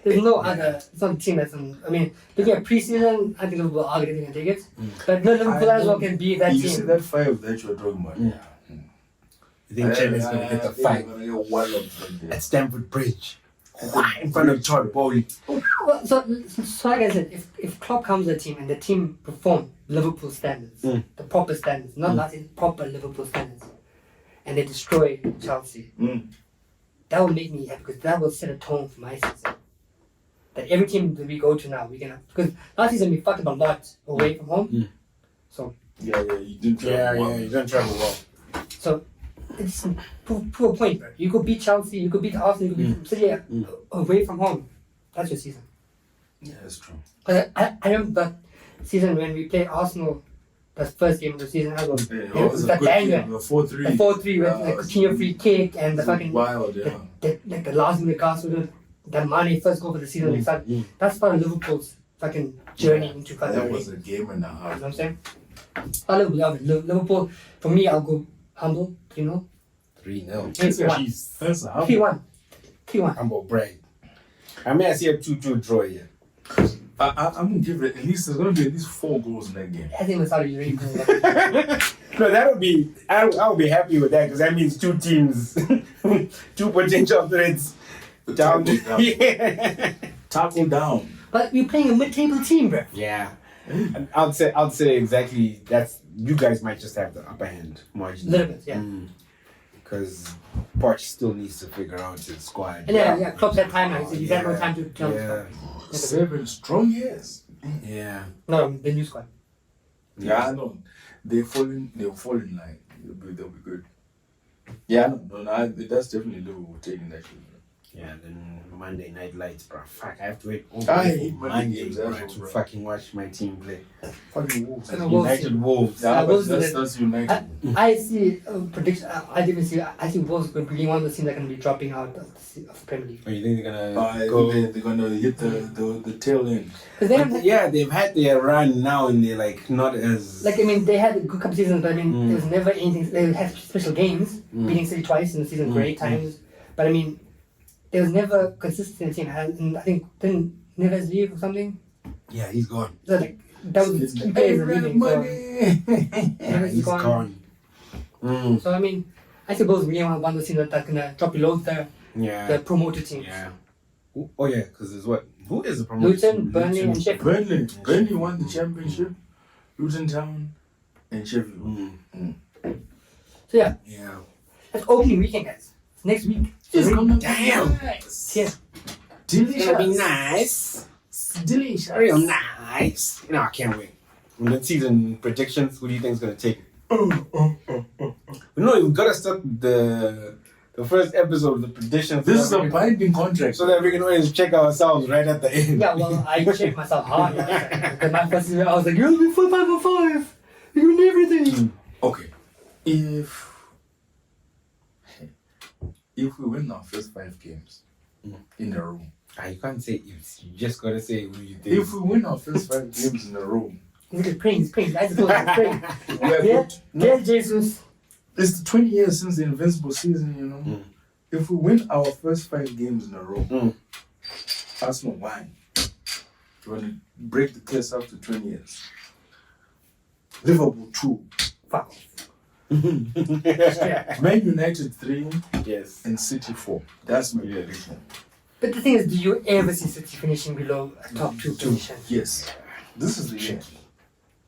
There's no other some team that's on. I mean, looking at preseason, I think Liverpool are going to take it. But no, Liverpool as well can be that You team. see that 5 that you're talking about? You think Chelsea's gonna get the fight at Stamford Bridge? In front of Todd Bowley. Well, so like I said, if Klopp comes to the team and the team perform Liverpool standards, the proper standards, not Latin, proper Liverpool standards, and they destroy Chelsea, that will make me happy because that will set a tone for my season. That every team that we go to now, because last season we fucked up a lot away from home. So Yeah, you didn't try You don't travel well. So it's prove a point, bro. You could beat Chelsea, you could beat Arsenal, you could beat City away from home. That's your season. Yeah, that's true. Because I remember that season when we played Arsenal, the first game of the season as well. Yeah, It was that banger. The 4-3. The 4-3 with the Coutinho free kick and the fucking wild, yeah. the last minute goal with the Mane first goal for the season. Like that. That's part of Liverpool's fucking journey into fucking. That league. was a game and a You know half. what I'm saying? I love it. Liverpool, for me, I'll go humble, 3-0. 3-0. 3-1. That's a half. 3-1. 3-1. Humble brag. I mean, I see a 2-2 draw here. I'm gonna give it at least. There's gonna be at least 4 goals in that game. I think Saudi really playing that. No, that would be. I would be happy with that because that means 2 teams, 2 potential threats down. Tackle down. Yeah. Tackle down. But we're playing a mid-table team, bro. Yeah. And I'd say exactly that's. You guys might just have the upper hand margin. A little bit, yeah. Because Poch still needs to figure out his squad. And yeah, Klopp's had time now, so he's had more time to tell Yeah. 7 strong years. Yeah. No, the new squad. Yeah, I know. They'll fall in line. They'll be good. Yeah, no, that's definitely Liverpool taking that shit. Yeah, then Monday Night Lights, bro. Fuck, I have to wait I hate Monday Monday games, bro, that's to bro. fucking watch my team play. Fucking Wolves. And the Wolves. United Wolves. Yeah, Wolves but is that's United. I see prediction. I didn't see. I think Wolves going to be one of the teams that are going to be dropping out of the Premier League. Oh, you think they're gonna go? They're gonna hit the tail end. Because they haven't. Yeah, they've had their run now, and they're like not as Like, I mean, they had a good couple seasons, but I mean, there was never anything. They had special games, beating City twice in the season, great times. But I mean, there was never consistency. And I think didn't Neves leave or something. Yeah, he's gone. So like that was key players are leaving. So, Yeah, he's gone. so I mean, I suppose we are one of the teams that are gonna drop below the Yeah. promoted teams. Yeah. Oh yeah, because there's what? Who is the promoter? Luton, Burnley, and Sheffield. Burnley won the championship. Luton Town and Sheffield. So yeah, Yeah. that's opening weekend, guys. It's next week. It's gonna Damn. be nice. Yeah. Delicious. It's gonna be nice. Delicious. Real nice. No, I can't wait. And the season predictions, who do you think is gonna take it? No, we've gotta start the first episode of the predictions. This is a binding contract. so that we can always check ourselves right at the end. Yeah, well, I checked myself hard. Because my first season, I was like, you'll be 4, 5, or 5. You win everything. Okay. If we win our first 5 games in a row. You can't say if. You just gotta say who you think. If we win our first 5 games in a row. He's just praying, he's praying. I suppose he's praying. we're Yeah, good. yeah, Jesus. It's 20 years since the Invincible season, you know. If we win our first 5 games in a row, Arsenal won. We're going to break the curse after 20 years. Liverpool 2. Fuck. Yeah. Man United 3 Yes. and City 4. That's my prediction. But the thing is, do you ever see City finishing below a top 2 position? Yes. This is the year.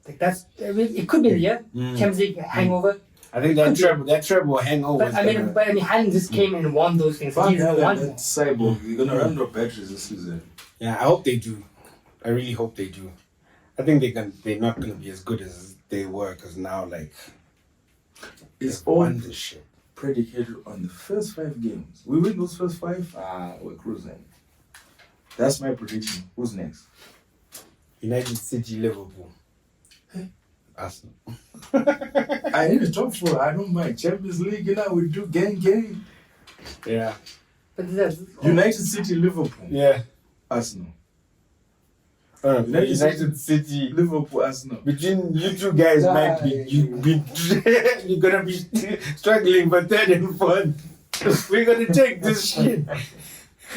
Like that's, I mean, it could be the year. Champions League hangover. I think that treble hangover. But I mean, Haaland just came and won those things. He's That won. cyborg. You're going to run out of batteries this season. yeah, I hope they do. I really hope they do. I think they're not gonna be as good as they were because now like It's they've all won this shit. predicated on the first 5 games. We win those first 5, we're cruising. That's my prediction. Who's next? United City, Liverpool, Arsenal. I need a top 4. I don't mind. Champions League, you know, we do gang. Yeah. But that's, United City, Liverpool, Yeah. Arsenal. United City. Liverpool, Arsenal. Between you two guys might be you're gonna be struggling for 3rd and 4th. We're gonna take this shit.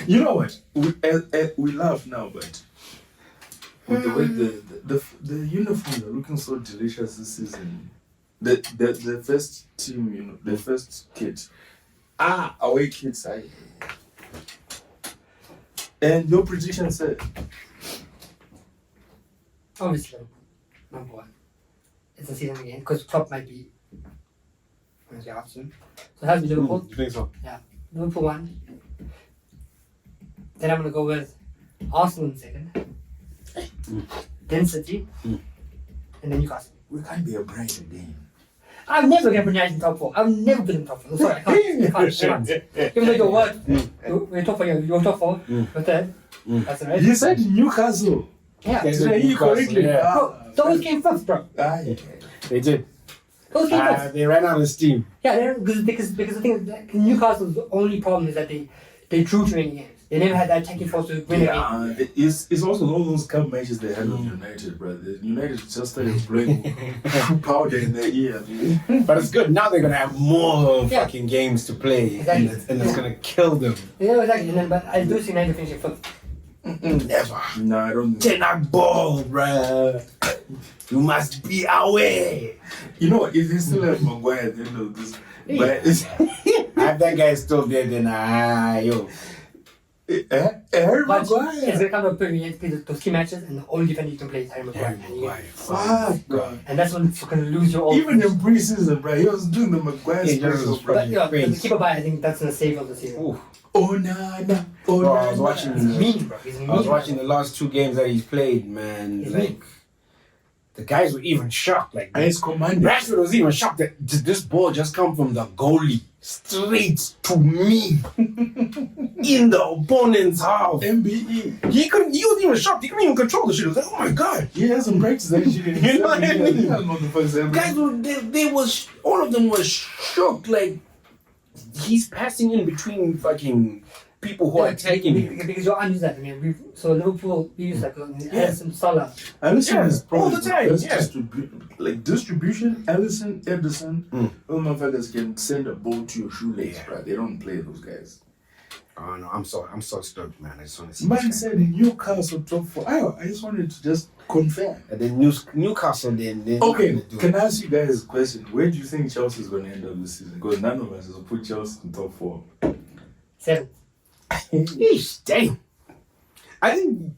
You know what? We laugh now, but with the way the uniforms are looking so delicious this season. The first team, you know, the first kit. Away kits. And your prediction said obviously number 1. It's the season again because Klopp might be out soon. So it has to be Liverpool. You think so? Yeah, Liverpool 1. Then I'm gonna go with Arsenal in 2nd. Then City, and then Newcastle. we can't be a bride again. I'm never gonna put United in top 4. I've never been in top 4. I'm sorry, I can't. Even though your word, we're top 4, you're top 4, but then that's alright. You said Newcastle. Yeah. Yes. Did I hear you correctly? Yeah. Bro, those came first, bro. Yeah. They did. Those came first. They ran out of steam. Yeah, because the thing is, like, Newcastle's only problem is that they drew too many games. They never had that attacking force to win a game. It's also all those cup matches they had with United, brother. United just started blowing powder in their ear. But it's good. Now they're gonna have more Yeah. fucking games to play, Exactly. and it's gonna kill them. Yeah, exactly. And then, but I do see United finishing 5th. Never. No, I don't think. Tenor ball, bruh. You must be aware. You know what? If they still have Maguire at the end of this, but If that guy is still there, then yo. Harry But it's Maguire. gonna come to a point where you have to play those key matches, and the only defender you can play is Harry Maguire. Fuck, bro. And that's when you're gonna lose your all. Even in preseason, bro, he was doing the Maguire special, bro. But yeah, Face. the keeper by, I think that's gonna save of the season. Ooh. Oh, nah, nah. Oh, Bro, nah, I was nah. watching. He's mean, bro. He's mean. I was watching the last 2 games that he's played, man. He's Like, mean. the guys were even shocked. Like, And it's commanding. Rashford was even shocked that did this ball just come from the goalie straight to me in the opponent's half. MBE. He was even shocked. He couldn't even control the shit. He was like, oh my god. He hasn't practiced that shit in You know what I mean? He hasn't known the first ever. Guys were all of them were shocked. Like, he's passing in between fucking people who are attacking him. Because you're unused that. I mean, so Liverpool, we use that. Alisson, Salah. Alisson Yeah, is probably all the time, the best yeah. distribution. Alisson, Ederson, those motherfuckers can send a ball to your shoelace, Yeah. bro. They don't play those guys. Oh no, I'm so stoked, man. I just want to see. Man this guy. said Newcastle top 4. I just wanted to just confirm. And then Newcastle, then Okay, not gonna do can it. I ask you guys a question? Where do you think Chelsea is going to end up this season? Because none of us has put Chelsea in top 4. 7. Eesh, dang. I think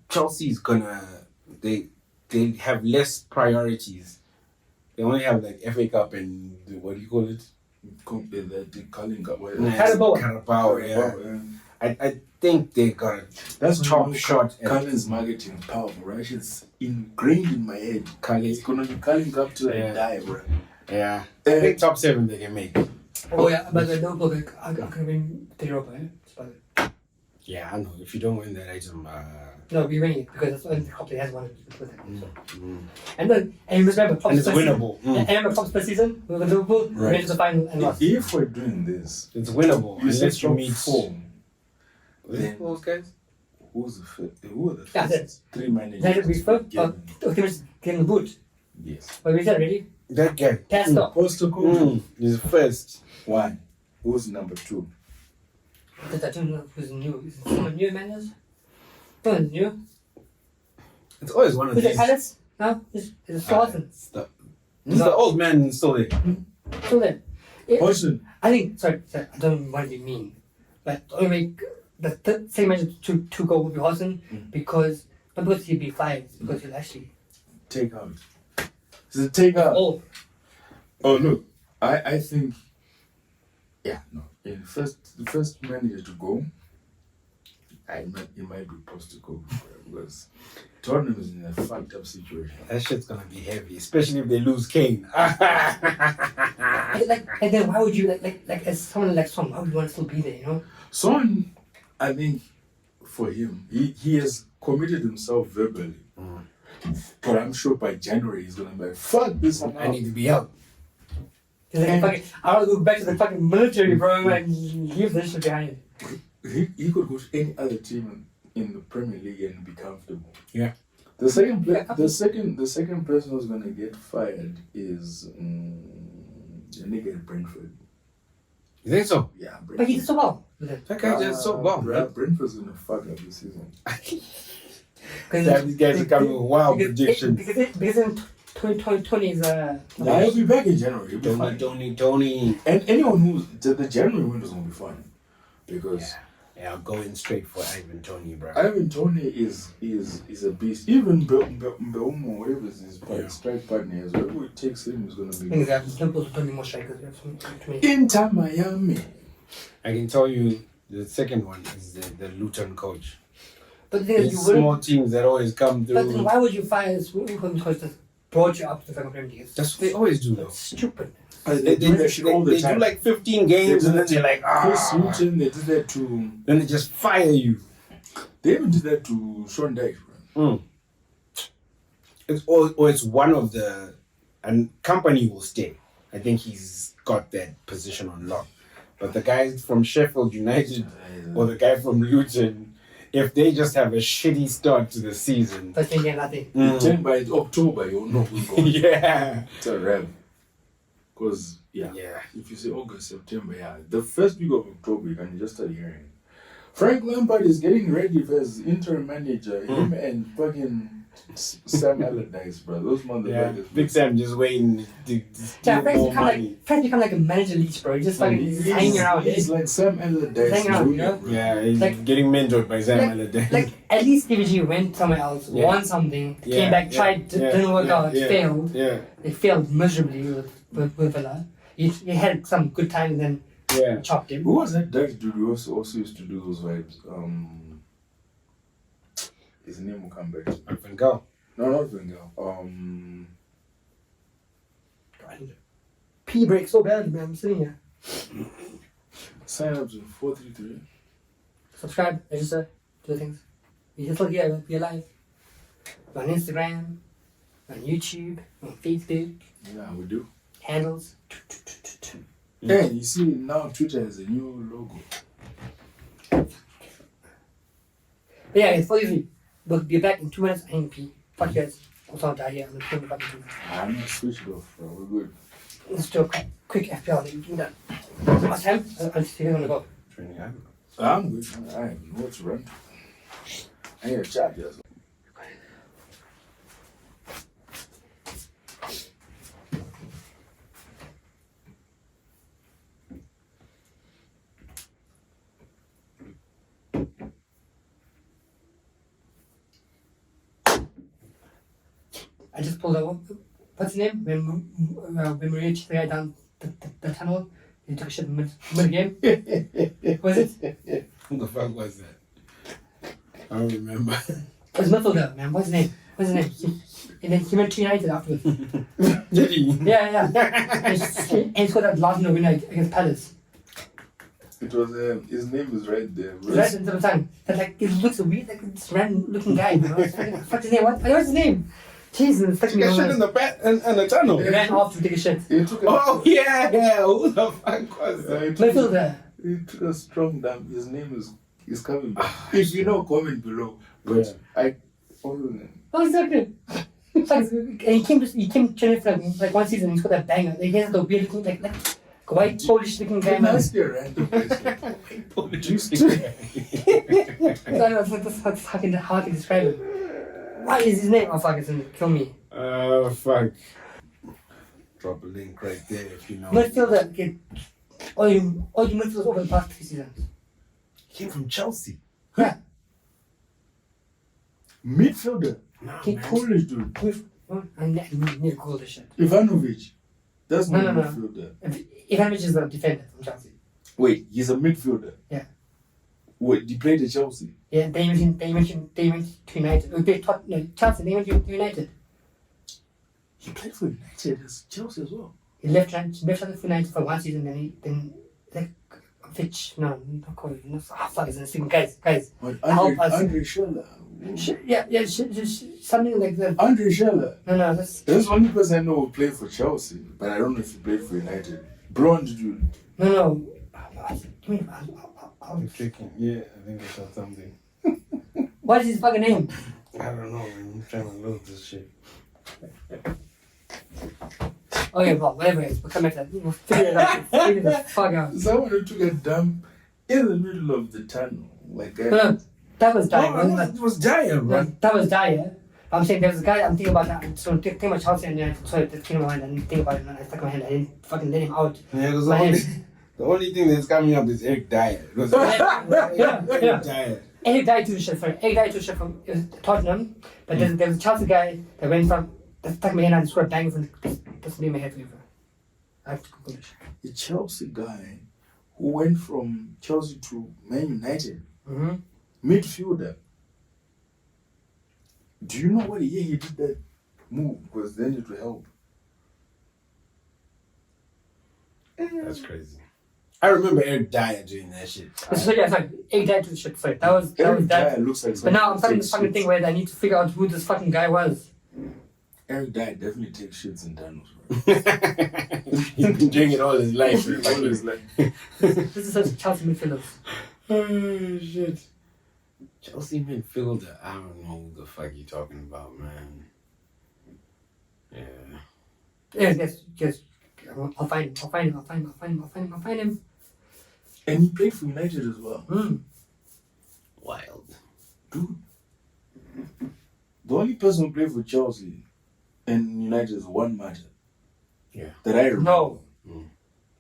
Chelsea's gonna they have less priorities. They only have like FA Cup and what do you call it? Compare that to Carling Cup. Carabao, yeah. I think they got a That's top when shot at Carling's marketing is powerful, right? It's ingrained in my head. Carling. It's gonna be Carling Cup till I die, bro. Yeah. I think top 7 they can make. Oh yeah, but the Liverpool, I can win the Europa. It's about it. Yeah, I know. If you don't win that item, No, we win it because that's the only cup they has won it with them. And then, and remember, and it's winnable. And remember, Top's per season with Liverpool, we made it to the final and lost. If we're doing this, It's winnable you said unless you top meet 4. Then those guys. Who's the first? Who are the That's first 3 managers? Then we first, given? give him the boot. Yes. But we said already, That guy. passed up. Postecoglou. He's first. Why? Who's number 2? I don't know who's new. Is it someone new managers? Someone new? It's always one of Who's it, these. Palace? No? Is it Slaughter? He's the old man still there. So then, Hodgson. I think, sorry, I don't know what you mean. But the only way, the same manager to go would be Hodgson because, not because he'd be fired, it's because he'll actually, Take out. Is it take out? oh, Oh look, I think, yeah, no. In the first manager to go, it might be Postecoglou because Tottenham is in a fucked up situation. That shit's gonna be heavy, especially if they lose Kane. and then why would you, like as someone like Son, why would you want to still be there, you know? Son, I think for him, he has committed himself verbally. But I'm sure by January he's gonna be like, fuck this, I'm I out. need to be out. He's like, fucking, I want to go back to the fucking military, bro, and leave this shit behind. He could go to any other team in the Premier League and be comfortable. Yeah. The second person who's gonna get fired is the nigga at Brentford. You think so? Yeah, Brentford. But he did so well with it. That guy just so well, bro. Brentford's gonna fuck up this season. These guys are coming with wild predictions. Because in 2020 is Yeah, he'll be back in January. He'll be fine. Tony. And anyone who's the January window's gonna be fine because Yeah, I'm going straight for Ivan Tony, bro. Ivan Tony is a beast. Even Mbeumo, whatever his strike partner is, whatever it takes him is gonna thing be. is that Liverpool's 20 more strikers. We have too many. Inter Miami. I can tell you the second one is the Luton coach. But the thing is, These you wouldn't. small teams that always come But then through. why would you fire this coach that brought you up to the second Premier League? That's what they always do, though. That's stupid. They do that shit all the They time. do like 15 games and then they're like, Chris Newton, they did that to. Then they just fire you. They even did that to Sean Dyche, bro. It's one of the, and company will stay. I think he's got that position on lock. But the guys from Sheffield United or the guy from Luton, if they just have a shitty start to the season, First thing, yeah, nothing. Then by October, you'll know who's going. yeah, It's a wrap. Because, yeah. if you say August, September, the first week of October, you can just start hearing. Frank Lampard is getting ready for his interim manager. Him and fucking Sam Allardyce, bro. Those Yeah, motherfuckers. Big Sam just waiting to Yeah, steal more money. Frank's become like a manager leech, bro. He just fucking he's hanging around. He's like Sam Allardyce. Hanging out, you know? bro. Yeah, he's Like- getting mentored by Sam Allardyce. Like at least DVG went somewhere else, Yeah. won something, Yeah, came back, yeah, tried, yeah, didn't work yeah, out, yeah. failed. Yeah, They failed miserably with Villa. He had some good times, then yeah. chopped him. Who was that Dutch dude who also used to do those vibes? His name will come back. Van Gaal. No, not Van Gaal. P break so bad, man. I'm sitting here. Sign up to 433. Subscribe, register, do the things. You're still here, we're live. We're on Instagram, on YouTube, on Facebook, Yeah, we do. handles. Yeah, you see now Twitter has a new logo. But yeah, it's 43. We'll be back in 2 minutes. I need to pee. Fuck you guys. I'm sorry, die here. I'm gonna the fucking thing. I'm not switched off, bro. We're good. Let's do a quick FPL. Then we can done. What's time? I'll see you gonna go. Training, I don't know. I'm good. I have no to run to. I ain't a chat yet. I just pulled out. What's his name? When Maria took the guy down the tunnel, he took a shit mid game. Was it? Who the fuck was that? I don't remember. It was midfielder, man. What's his name? And then he went to United afterwards. Did he? Yeah. And he scored that last minute winner against Palace. It was his name is right there. Right in the time. That like it looks a weird, like this random looking guy. You know? What's his name? What's his name? Jesus, fuck Took me. a shit in the bat and the tunnel. He ran off to take a shit. He took a, Oh yeah. Who the fuck was that? Midfielder. he took a strong dump. His name is coming back. If you know, comment below. But Yeah. Oh, exactly. And he came to China for like one season. He scored that banger. He has the weird looking like white Polish looking guy. It Man. must be a random question. I don't know that's how I can describe it. What is his name? Oh fuck, it's gonna kill me. Fuck. Drop a link right there if you know. Midfielder. Okay. All you midfielders over the past 3 seasons. He came from Chelsea. Yeah. Midfielder. No, Okay, man. Polish dude. I need to Google this shit. Ivanovic. That's not No. a midfielder. Ivanovic is the defender from Chelsea. Wait, he's a midfielder. Yeah. Wait, he played at Chelsea. Yeah, they went to United. Chelsea, they went to United. He played for United as Chelsea as well. He left for United for 1 season, then Fitch, no, not called it. No, fuck, it's a guys. But Help us. Andre Scheller. Something like that. Andre Scheller. No, that's That's the only person I know who played for Chelsea, but I don't know if he played for United. Blonde dude. no. Give me, I'm checking. Yeah, I think I saw something. what is his fucking name? I don't know, man. I'm trying to load this shit. Okay, well, whatever it is, we'll come back to that. We'll figure it out. Figure the fuck out. Someone who took a dump in the middle of the tunnel. Like No, that was Dyer. Oh, it was Dyer, bro. That was Dyer. I'm saying there was a guy I'm thinking about that. So think about Chelsea and United. So it came to my mind. I didn't think about it and I stuck my hand. I didn't fucking let him out. Yeah, because My the only thing that's coming up is Eric Dyer. It was Yeah. Eric Dyer. Eric Dyer took the shit from it was Tottenham. But there was a Chelsea guy that went from that stuck my hand and scored a banger from that's made my head forever. I have to Google this. a Chelsea guy who went from Chelsea to Man United. Mm-hmm. Midfielder. Do you know what year he did that move? Because then it will help. That's crazy. I remember Eric Dyer doing that shit. So yeah, sorry. Eric Dyer took the shit. Sorry, that was Eric that. Dyer looks like But now I'm starting takes this fucking shits. thing where I need to figure out who this fucking guy was. Eric Dyer definitely takes shits in tunnels. He's been doing it all his life. All his life. This is such Chelsea midfielders. Oh shit. Chelsea midfielder. I don't know who the fuck you talking about, man. Yeah. Yes. I'll find him. And he played for United as well. Wild. Dude. The only person who played for Chelsea and United is one matter. Yeah. That I remember. No.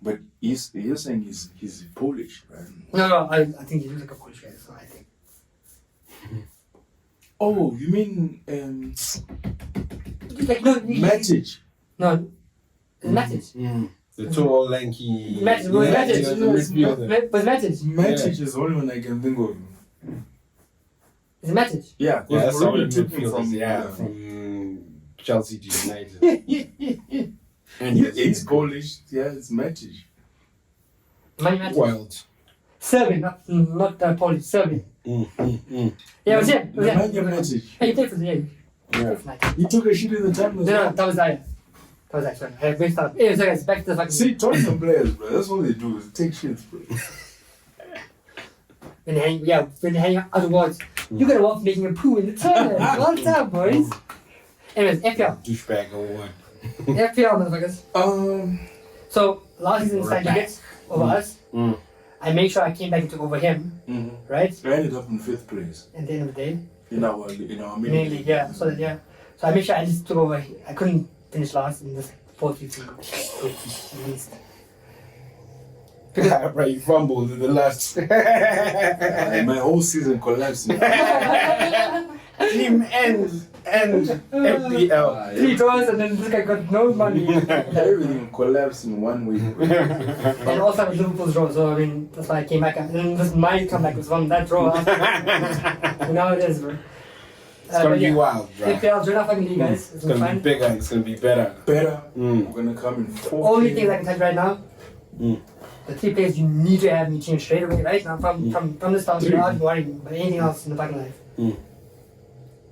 But you're saying he's Polish, right? No, I think he looks like a Polish guy, so I think. Oh, you mean Like, no, Matic? No, Matic. The tall, lanky. Matic, was Matic. the midfielder. Was Matic? Matic is the only one I can think of. Is it Matic? Yeah, Yeah, that's Mourinho all the took him midfielders. From Chelsea to United. And he's Polish. Yeah, it's Matic. Money Matic. Wild. Serbian, not Polish, Serbian. Yeah, it was him. It was him. Nemanja Matic. Hey, he played for the Yeah. He took a shit in the time. No, that was Dyer. That was actually. I messed up. It was like, it's back to the fucking. See, Tottenham players, bro. That's all they do is take shits, bro. When they hang out otherwise, you gotta walk making a poo in the toilet. Well done, boys. Anyways, FPL. Douchebag or what? FPL, motherfuckers. So, last season, Sancho gets over us. I made sure I came back and took over him, right? I ended up in 5th place At the end of the day. in our Mainly, mini. yeah. So I made sure I just took over. I couldn't finish last in this 4th at least. Right, you fumbled in the last. My whole season collapsed. Team and FPL. 3 draws and then this guy got no money. Everything collapsed in 1 week. And also with Liverpool's draw, so I mean that's why I came back. And then this my comeback was from that draw. And now it is, bro. It's gonna be wild, bro. FPL, join our fucking league, guys. It's gonna be bigger. It's gonna be better. We're gonna come in 4th. Only thing I can tell you right now, the 3 players you need to have in your team straight away, right now, from the start, you're not worrying about anything else in the fucking life.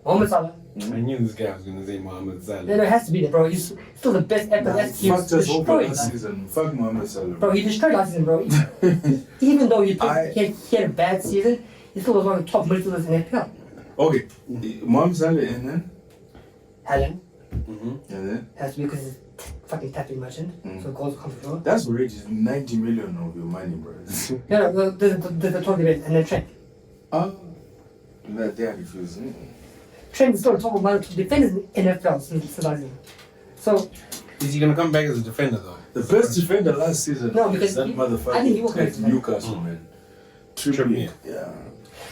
Mohamed Salah. I knew this guy was gonna say Mohamed Salah. Yeah, no, it has to be there, bro. He's still the best MLS team. Fucked us over Destroyed, last man. season. Fuck Mohamed Salah. Bro, he destroyed last season, bro. Even though he had a bad season, he still was one of the top midfielders in FPL. Okay, Mohamed Salah and then? Haaland And then? has to be because he's fucking tapping merchant, so goals come through. That's already 90 million of your money, bro. Yeah, no, there's a total debate, and then Trent. That they are refusing. Trent is still the top of my defenders in NFL since last season. So, Is he gonna come back as a defender though? The best defender last season. No, because that he- motherfucker I think he was at great, man. Newcastle, man. Trippier. Yeah.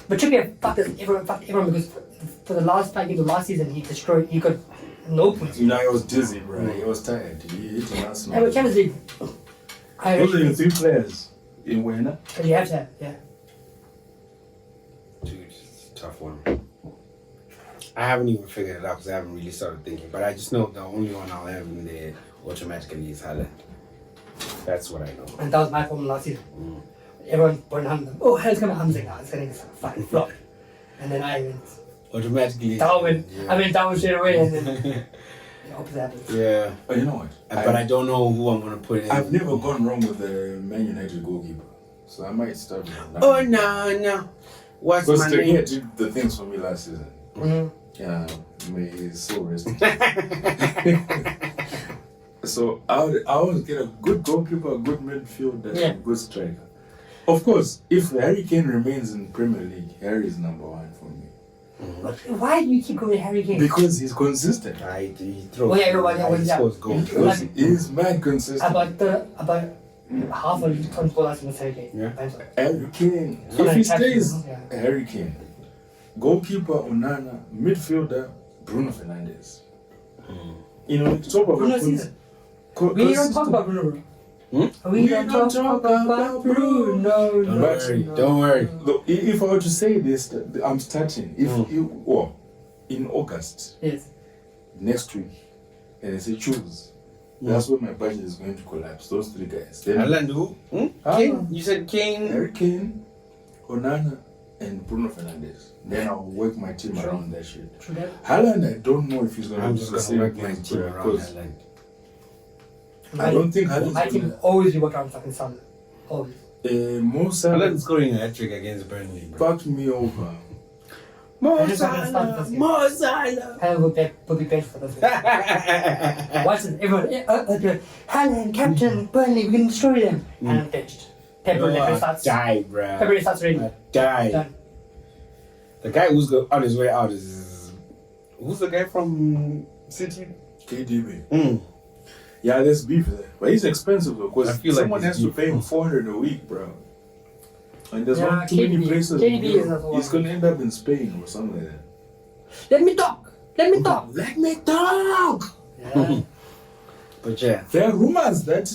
but Trippier fucked everyone because for the last 5 games of last season, he got no points. You know, he was dizzy, bro. He was tired. He hit an And Arsenal. with Champions League, Those are your 3 players in winner. but you have to have, yeah. Dude, it's a tough one. I haven't even figured it out because I haven't really started thinking. But I just know the only one I'll have in there automatically is Haaland. That's what I know. And that was my problem last season. Everyone put Hamza. Oh, hell's coming. I'm like, nah, it's gonna fucking flop. And then I went Automatically. Darwin. Yeah. I went Darwin straight away, and then the opposite happened. Yeah. But you know what? But I don't know who I'm gonna put in. I've never gone wrong with the Man United goalkeeper. So I might start with that. Oh no. What's Because my De name? Gea did the things for me last season. Yeah, may his soul rest. So I would get a good goalkeeper, a good midfielder, Yeah. a good striker. Of course, if Harry Kane remains in Premier League, Harry is number 1 for me. Why do you keep going Harry Kane? Because he's consistent. He throws. Oh, yeah, everybody- he yeah. scores goals. Because he's mad consistent. About half of the tons for last season was Harry Kane. Yeah. Harry Kane, So if he like stays, yeah. Harry Kane. Goalkeeper, Onana. Midfielder, Bruno Fernandes. You know, talk about Bruno season. We don't talk about Bruno, bro. We don't talk about Bruno. Don't worry. Look, if I were to say this, I'm starting. In August Yes. next week, and I say choose, that's when my budget is going to collapse. Those 3 guys. Then Haaland who? Kane? You said Kane? Harry Kane, Onana, and Bruno Fernandes. Then I'll work my team around that shit. True that. Haaland, I don't know if he's going to I'm do just the gonna same work my things, team bro, around because Haaland. I don't think Haaland's My team gonna- always be working on fucking Salah. Always. Mo Salah Haaland scoring a hat-trick against Burnley, bro. fucked me over. Mo just gonna start this game. Mo Salah! Haaland will be benched for this game. Watch this. Everyone, Haaland, captain, Burnley, we're going to destroy them. Haaland benched. Pep Burnley starts. Die, bro. February starts already. Die. Done. The guy who's on his way out is who's the guy from City? KDB. Yeah, there's beef there. But he's expensive though, I because feel like someone it's has to beef. pay him $400 a week, bro. And there's Yeah, not too many KDB. places. KDB in is Europe. not the He's one. gonna end up in Spain or something like that. Let me talk. Let me talk. Let me talk! Yeah. But yeah, There are rumors that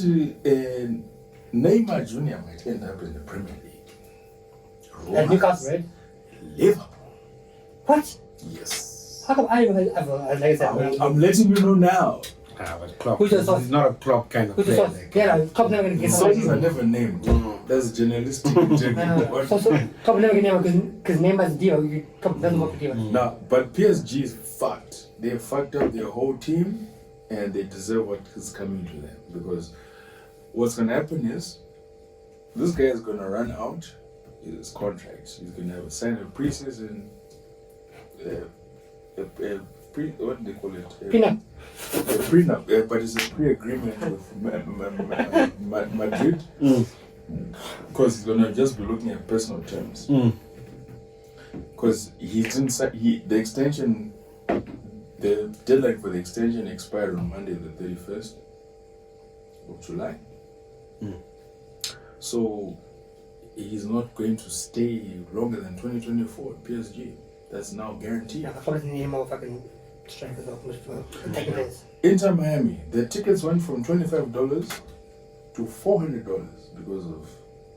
Neymar Jr. might end up in the Premier League. At Newcastle, right? Liverpool. What? Yes. How come I didn't ever, like I said, I'm letting you know now. but Klopp. Who's your source? He's not a Klopp kind of who's the player. source? like, Yeah, Klopp's never gonna get Sources are something. never named. That's journalistic No. integrity. So Klopp never get named because Neymar's a diva. Klopp doesn't work for diva. No, but PSG is fucked. They fucked up their whole team, and they deserve what is coming to them. Because what's gonna happen is this guy is gonna run out his contract. He's gonna have sign a preseason, what do they call it? Peanut. A prenup, but it's a pre-agreement with Madrid. Because he's gonna just be looking at personal terms. Because he didn't the extension, the deadline for the extension expired on Monday the 31st of July. So he's not going to stay longer than 2024 at PSG. That's now guaranteed. Yeah, Klopp doesn't need any more fucking strikers or taking players. Inter Miami, the tickets went from $25 to $400 because of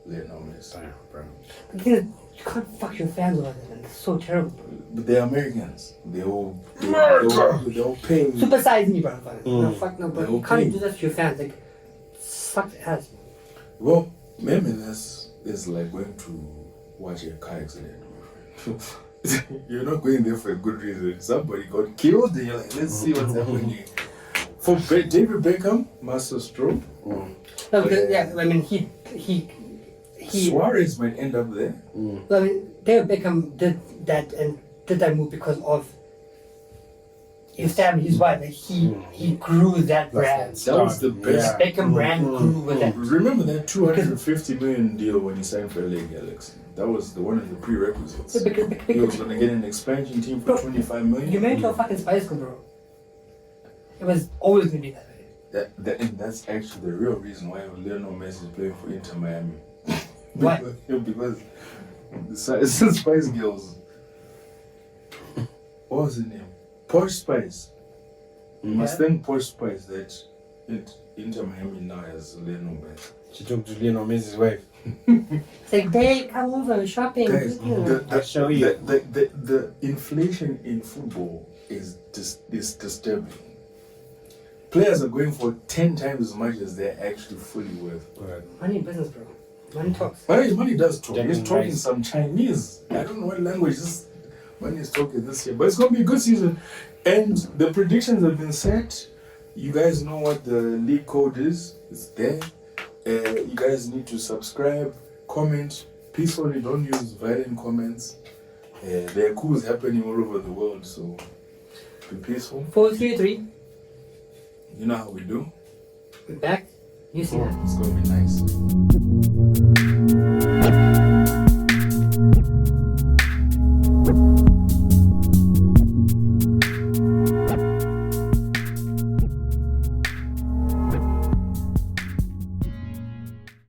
Lionel Messi. Damn, bro. The thing is, you can't fuck your fans over this, man. It's so terrible, bro. But they're Americans. They all pay. Supersize me, bro. No, fuck no, bro. They're You can't okay. do that to your fans. Like, suck the ass. Well, maybe this is like going to watch a car accident. You're not going there for a good reason. Somebody got killed, and you're like, let's see what's happening. For David Beckham, master stroke. No, because, yeah, I mean, he Suarez might end up there. I mean, David Beckham did that move because of his family, his wife. Like he grew that brand. That was the best. Beckham brand grew with that. Remember that 250 million deal when he signed for LA Galaxy? That was one of the prerequisites. Yeah, because He was going to get an expansion team for 25 million. you married to a fucking Spice Girl, bro. It was always gonna be that way. And that's actually the real reason why Lionel Messi is playing for Inter Miami. Why? Because the Spice Girls. What was her name? Posh Spice. You must thank Posh Spice that Inter Miami now has Lionel Messi. She took to Lionel Messi's wife. It's like, babe, come over, shopping. Guys, I'll show you. the inflation in football is disturbing. Players are going for 10 times as much as they're actually fully worth. Money in business, bro. Money talks. Money does talk. He's Declan talking Rice. some Chinese. I don't know what language this money is talking this year. But it's going to be a good season. And the predictions have been set. You guys know what the league code is. It's there. You guys need to subscribe, comment. Peacefully, don't use violent comments. There are coups happening all over the world, so be peaceful. 4, 3, 3. You know how we do. We're back. You see that. It's going to be nice.